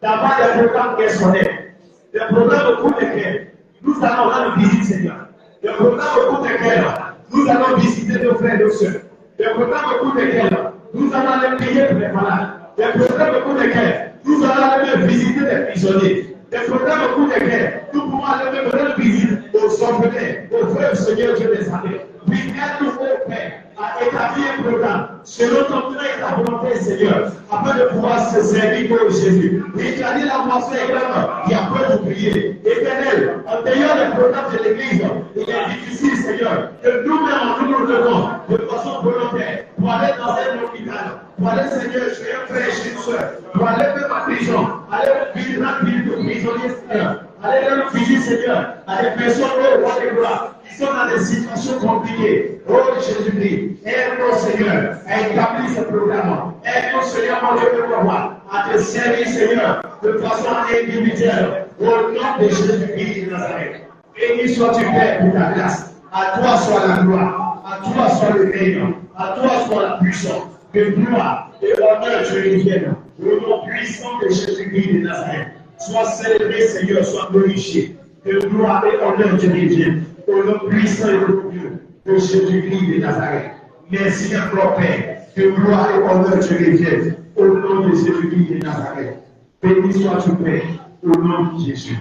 d'avoir des programmes personnels. Des programmes au cours desquels nous allons rendre visite, Seigneur. Des programmes au cours desquels nous allons visiter nos frères et nos soeurs. Des programmes au cours desquels nous allons aller prier pour les malades. Des programmes au cours desquels nous allons aller visiter les prisonniers. Des programmes au cours desquels nous pouvons aller même rendre visite aux orphelins, aux frères, Seigneur Dieu des armées. Oui, aide-nous, ô Père, à établir un programme selon ton plan et ta volonté, Seigneur, afin de pouvoir se servir pour Jésus. Oui, tu as dit l'atmosphère est grave, il y a peur de prier. Éternel, en dehors des programmes de l'Église, il est difficile, Seigneur, que nous-mêmes nous levons de façon volontaire pour aller dans un hôpital, pour aller, Seigneur, chez un frère et chez une soeur, pour aller faire ma prison, aller visiter la ville de prisonniers, Seigneur. Allez dans le visite, Seigneur, à des personnes au roi de gloire qui sont dans des situations compliquées. Oh Jésus-Christ, aide-nous, Seigneur, à établir ce programme. Aide-nous, Seigneur, mon Dieu de gloire, à te servir, Seigneur, de façon individuelle. Au nom de Jésus-Christ de Nazareth. Béni sois-tu, Père, pour ta grâce. À toi soit la gloire. À toi soit le règne. À toi soit la puissance. Que gloire et honneur te reviennent. Au nom puissant de Jésus-Christ de Nazareth. Sois célébré, Seigneur, sois glorifié. Que gloire et honneur te reviennent. Au nom puissant et glorieux de Jésus-Christ de Nazareth. Merci encore, Père. Que gloire et honneur te reviennent. Au nom de Jésus-Christ de Nazareth. Béni sois-tu, Père, au nom de Jésus.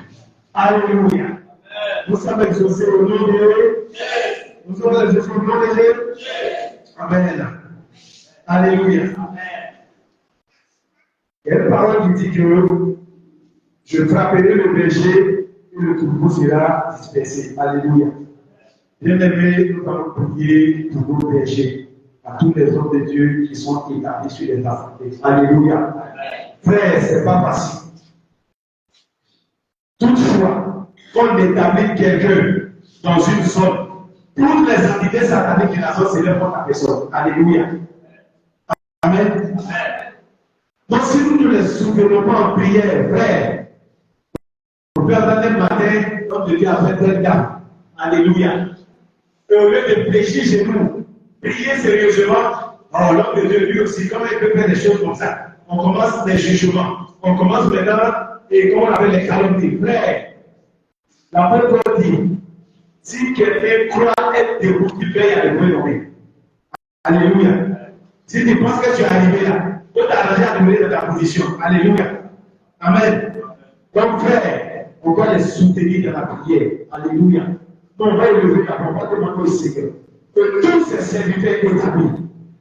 Alléluia. Nous sommes exaucés au nom de Jésus. Nous sommes exaucés au nom de Jésus. Amen. Alléluia. Il y a une parole qui dit que je frapperai le berger et le troupeau sera dispersé. Alléluia. Bien-aimés, nous allons prier pour nos bergers, à tous les hommes de Dieu qui sont établis sur les arbres. Alléluia. Frère, ce n'est pas facile. Toutefois, quand on établit quelqu'un dans une zone, toutes les entités sataniques de la zone s'élèvent contre la personne. Alléluia. Amen. Donc, si nous ne les souvenons pas en prière, frère, on peut attendre le matin, comme je dis après tel gars. Alléluia. Et au lieu de fléchir chez nous, prier sérieusement, oh, l'homme de Dieu, lui aussi, comment il peut faire des choses comme ça? On commence des jugements. On commence maintenant, et comme on avait les calomnies. Frère, la Bible dit, si quelqu'un croit être debout, il paye à l'épreuve. Alléluia. Si tu penses que tu es arrivé là, tu t'arranger à demeurer dans ta position. Alléluia. Amen. Donc, frère, on va les soutenir dans la prière. Alléluia. Donc, on va élever la voix, on va demander au Seigneur que tous ces serviteurs établis,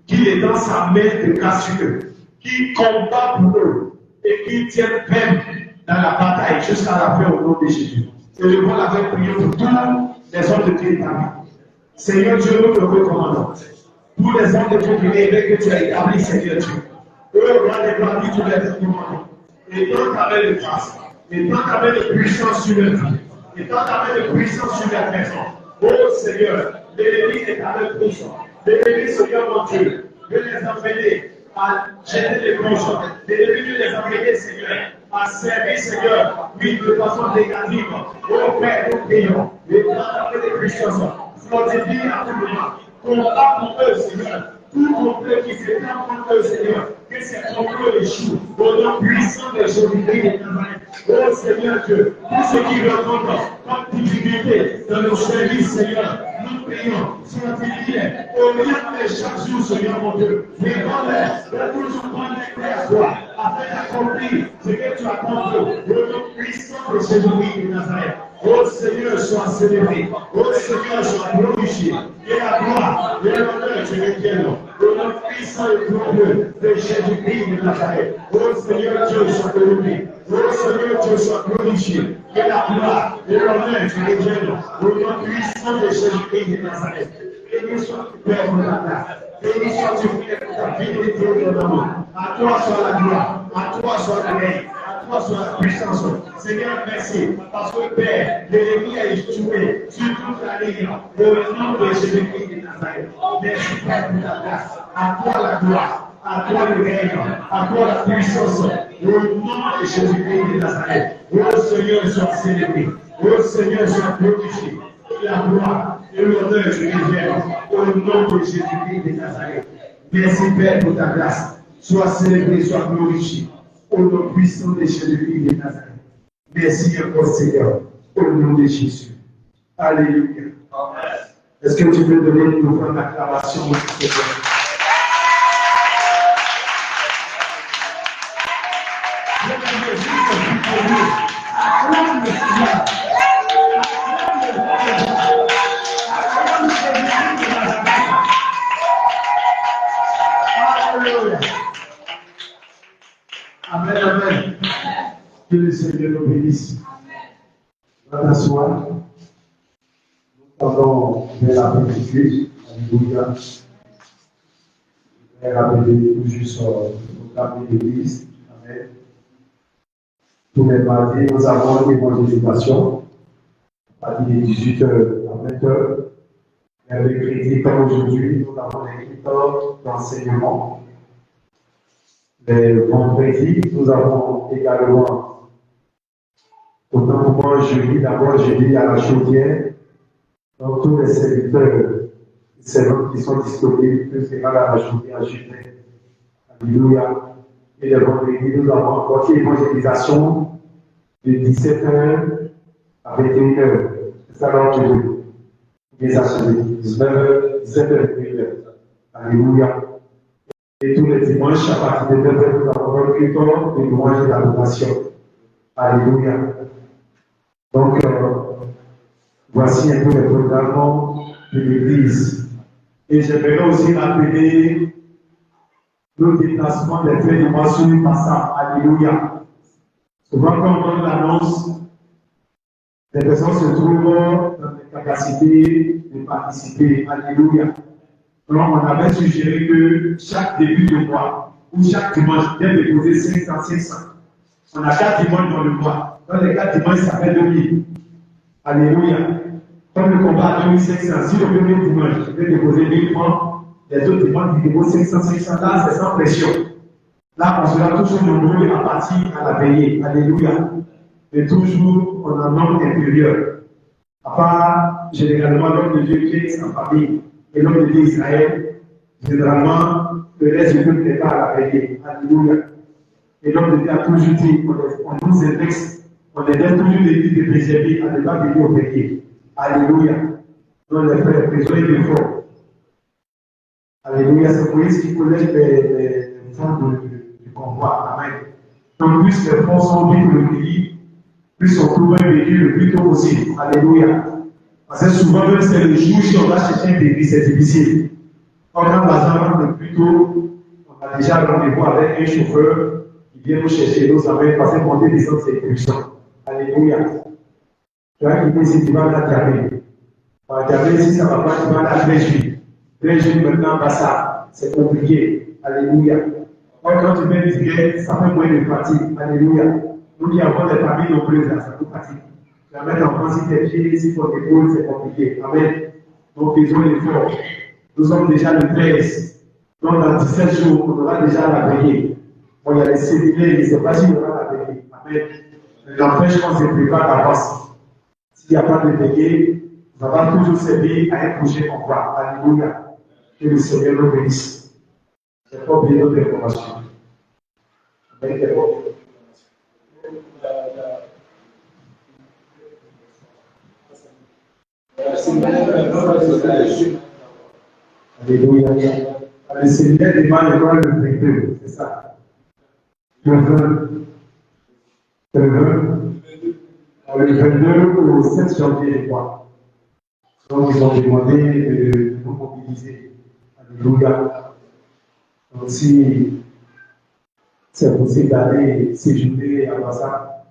qu'il est dans sa main de grâce sur eux, qui combat pour eux et qui tiennent ferme dans la bataille jusqu'à la fin au nom de Jésus. Et je vais la faire prier pour tous les hommes de Dieu établis. Seigneur Dieu, nous te recommandons. Pour les hommes de Dieu qui rêvaient que tu as établi, Seigneur Dieu. Eux, roi des gloires, tous les recommandons. Étends ta main de grâce. Étends ta main de puissance sur leur vie. Étends ta main de puissance sur leur maison. Oh Seigneur, l'ennemi est à leur puissance. L'ennemi, Seigneur mon Dieu, veut les amener à jeter les bronzes. L'ennemi veut les amener, Seigneur, à servir, Seigneur, oui, de façon négative. Oh Père, nous prions. Étends ta main de puissance. Fortifie à tout moment. Combat contre eux, Seigneur. Tout complot qui se tient contre eux, Seigneur. Que ces complots échouent. Au nom puissant de Jésus-Christ de Nazareth. Oh Seigneur Dieu, tout ce qui rencontre comme difficulté dans nos services, Seigneur, nous prions, fortifie-les, oriente-les chaque jour, Seigneur mon Dieu. Réponds-les, de toujours prendre les à toi, afin d'accomplir ce que tu as compris. Au nom puissant de Jésus-Christ de Nazareth. Oh Seigneur, sois célébré. Oh Seigneur, sois glorifié. Et la gloire, et l'honneur, je reviens. Au nom puissant et glorieux de Jésus-Christ de Nazareth. Oh Seigneur Dieu, sois glorifié. Oh Seigneur Dieu, sois glorifié. Et la gloire, et l'honneur, je reviens. Au nom puissant de Jésus-Christ de Nazareth. Béni soit tu Père pour ta grâce. Béni soit tu Père pour ta fidélité et ton amour. À toi soit la gloire. À toi soit la règne. Sur la puissance. Seigneur, merci, parce que Père, l'ennemi a échoué sur toute la ligne. Au nom de Jésus-Christ de Nazareth. Merci Père pour ta grâce. À toi la gloire, à toi le règne, à toi la puissance. Au nom de Jésus-Christ de Nazareth. Oh Seigneur, sois célébré. Oh Seigneur, sois glorifié. La gloire et l'honneur, je révère. Au nom de Jésus-Christ de Nazareth. Merci Père pour ta grâce. Sois célébré, sois glorifié. Au nom puissant de Jésus-Christ de Nazareth. Merci encore Seigneur, au nom de Jésus. Alléluia. Est-ce que tu peux donner une fois d'acclamation au Seigneur? Amen, amen. Que le Seigneur nous bénisse. Va t'asseoir. Nous tendons vers la bénédiction. Alléluia. Je vais rappeler toujours sur le programme de l'église. Amen. Tous les mardis, nous avons l'évangélisation. À partir de 18h à 20h. Le mercredi, comme aujourd'hui, nous avons les critères d'enseignement. Les vendredis, nous avons également, autant pour moi, je lis à la chaudière, donc tous les serviteurs, qui sont disponibles, plus égal à la chaudière à Juillet. Alléluia. Et les vendredis, nous avons encore une évangélisation de 17h à 21h. C'est ça l'ordre des assemblées. 19h, 17h, 21h. Alléluia. Et tous les dimanches, à partir de 9h, nous avons un culte de louange et d'adoration. Alléluia. Donc, voici un peu les programmes de l'Église. Et j'aimerais aussi rappeler le déplacement des fêtes de mois sur le passage. Alléluia. Souvent, quand on donne l'annonce, les personnes se trouvent dans la capacité de participer. Alléluia. Donc, on avait suggéré que chaque début de mois, ou chaque dimanche, vient déposer 500. On a 4 dimanches dans le mois. Dans les 4 dimanches, ça fait 2000. Alléluia. Comme le combat à 2500, si le premier dimanche, je vais déposer 1000 francs, les autres dimanches, je dépose 500. Là, c'est sans pression. Là, on sera toujours nombreux à partir à la veillée. Alléluia. Et toujours, on a un homme intérieur. À part, généralement, l'homme de Dieu qui est sa famille. Et l'homme de Dieu Israël, généralement, le reste du peuple n'est pas à la veillée. Alléluia. Et l'homme de Dieu a toujours dit, on nous indexe, on aide toujours l'église de préserver à ne pas venir au veillée. Alléluia. Donc les frères, besoin de fort. Alléluia. C'est Moïse qui connaît les fonds du convoi. Amen. Donc plus les fonds sont vivres le pays, plus on trouve un véhicule le plus tôt possible. Alléluia. Parce que souvent, même c'est le jour où on va chercher un bébé, c'est difficile. Quand on a l'argent le plus tôt, on a déjà rendez-vous avec un chauffeur qui vient nous chercher nos affaires parce qu'on monter des autres, c'est puissant. Alléluia. Tu vas quitter si tu vas la Diabé. Par Diabé, si ça ne va pas, tu vas la 13 juillet. 13 juillet maintenant, pas ça. C'est compliqué. Alléluia. Or, quand tu fais du ça fait moins de pratique. Alléluia. Nous qui avons des familles nombreuses, ça fait pratique. La mettre en France, si tes pieds, si ton épaule, c'est compliqué. Amen. Donc, faisons l'effort. Nous sommes déjà le 13. Donc, dans 17 jours, on aura déjà la veillée. Bon, il y a les séminaires, je ne sais pas si on aura la veillée. Amen. N'empêche qu'on se prépare d'avance. S'il n'y a pas de veillée, ça va toujours servir à un projet qu'on voit. Alléluia. Que le Seigneur nous bénisse. Je n'ai pas oublié notre information. Alléluia. Le Seigneur demande le 22, c'est ça. Le 22 au 7 janvier, je crois. Donc, ils ont demandé de nous mobiliser. Alléluia. Donc, si c'est possible d'aller séjourner à ça,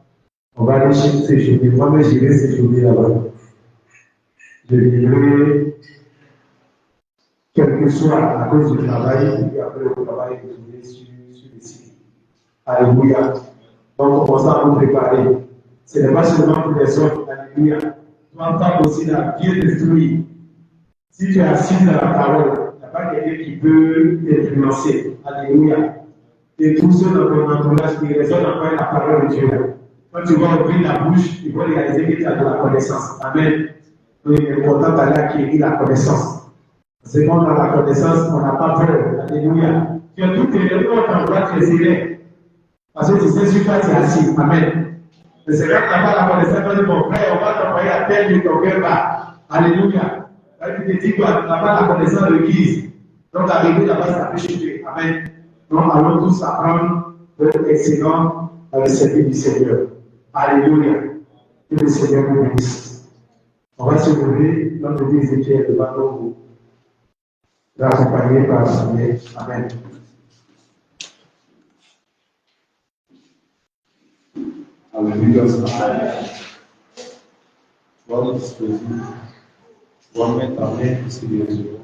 on va aller séjourner. Moi-même, j'irai séjourner là-bas. Je viendrai, quel que soit à cause du travail, et après le travail, retourner sur le site. Alléluia. Donc, commençons à nous préparer. Ce n'est pas seulement pour les autres. Alléluia. Toi, en aussi là, bien détruit. Si tu es assis dans la parole, il n'y a pas quelqu'un qui peut t'influencer. Alléluia. Et tous ceux dans ton entourage qui raisonnent encore la parole de Dieu. Quand tu vas ouvrir la bouche, il faut réaliser que tu as de la connaissance. Amen. Donc, il est important d'aller acquérir la connaissance. C'est quand on a la connaissance, on n'a pas peur. Alléluia. Tu as tout élevé, on t'envoie tes élèves. Parce que tu sais sur quoi tu es assis. Amen. Le Seigneur n'a pas la connaissance de mon frère, on va t'envoyer à terre de ton cœur bas. Alléluia. Là, tu te dis, tu n'as pas la connaissance de l'Église. Donc, arriver là-bas, ça peut chuter. Amen. Donc, allons tous apprendre d'être excellents dans le service du Seigneur. Alléluia. Que le Seigneur nous bénisse. On va se lever, notre vie Ézéchiel devant nous, accompagné par le Seigneur. Amen. Alléluia. Tu vas nous disposer. Tu vas mettre ta main sur les yeux.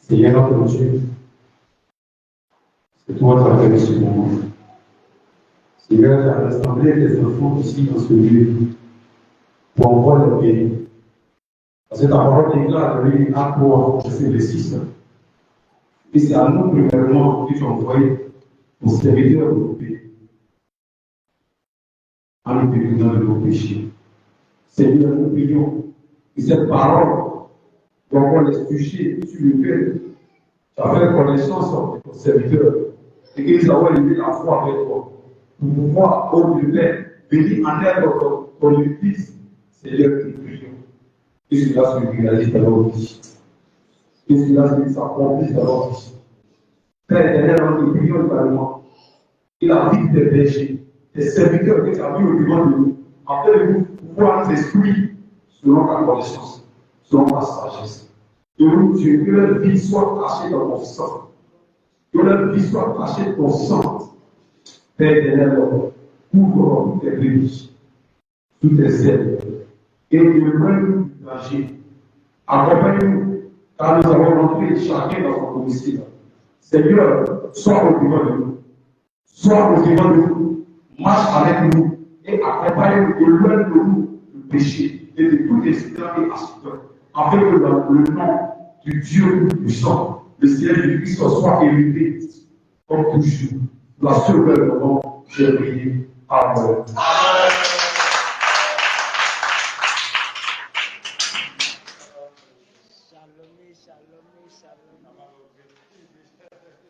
Seigneur notre Dieu, c'est toi qui as fait ce moment. Seigneur, tu as rassemblé tes enfants ici dans ce lieu pour envoyer le pays. Parce que ta parole déclare dans Acte 3, verset 6. Et c'est à nous, premièrement, que tu as envoyé pour servir de nos pays, en nous purifiant de nos péchés. Seigneur, nous prions que cette parole doit encore les toucher sur le cœur. Tu as fait connaissance de ton serviteur et qu'ils ont élevé la foi avec toi. Pour pouvoir, au-delà, venir en aide ton Église, Seigneur, nous prions. Que cela se réalise dans notre vie. Que cela s'accomplisse dans notre vie. Père éternel, nous prions également. Et la vie des bergers, des serviteurs que tu as mis au devant de nous, afin de nous pouvoir nous instruire selon ta connaissance, selon ta sagesse. Que Dieu, que leur vie soit cachée dans ton sang. Que leur vie soit cachée dans ton sang. Père éternel, couvre toutes tes bénis, toutes tes ailes. Et éloigne-nous du danger. Accompagne-nous, car nous avons rentré chacun dans son domicile. Seigneur, sois au devant de nous. Sois au devant de nous. Marche avec nous et accompagne-nous, éloigne de nous le péché et de tout incident et accident. Afin que le nom du Dieu puissant, le Seigneur du Christ, soit élevé comme toujours. La seule nom, j'ai prié. Amen. Shalom, shalom, shalom.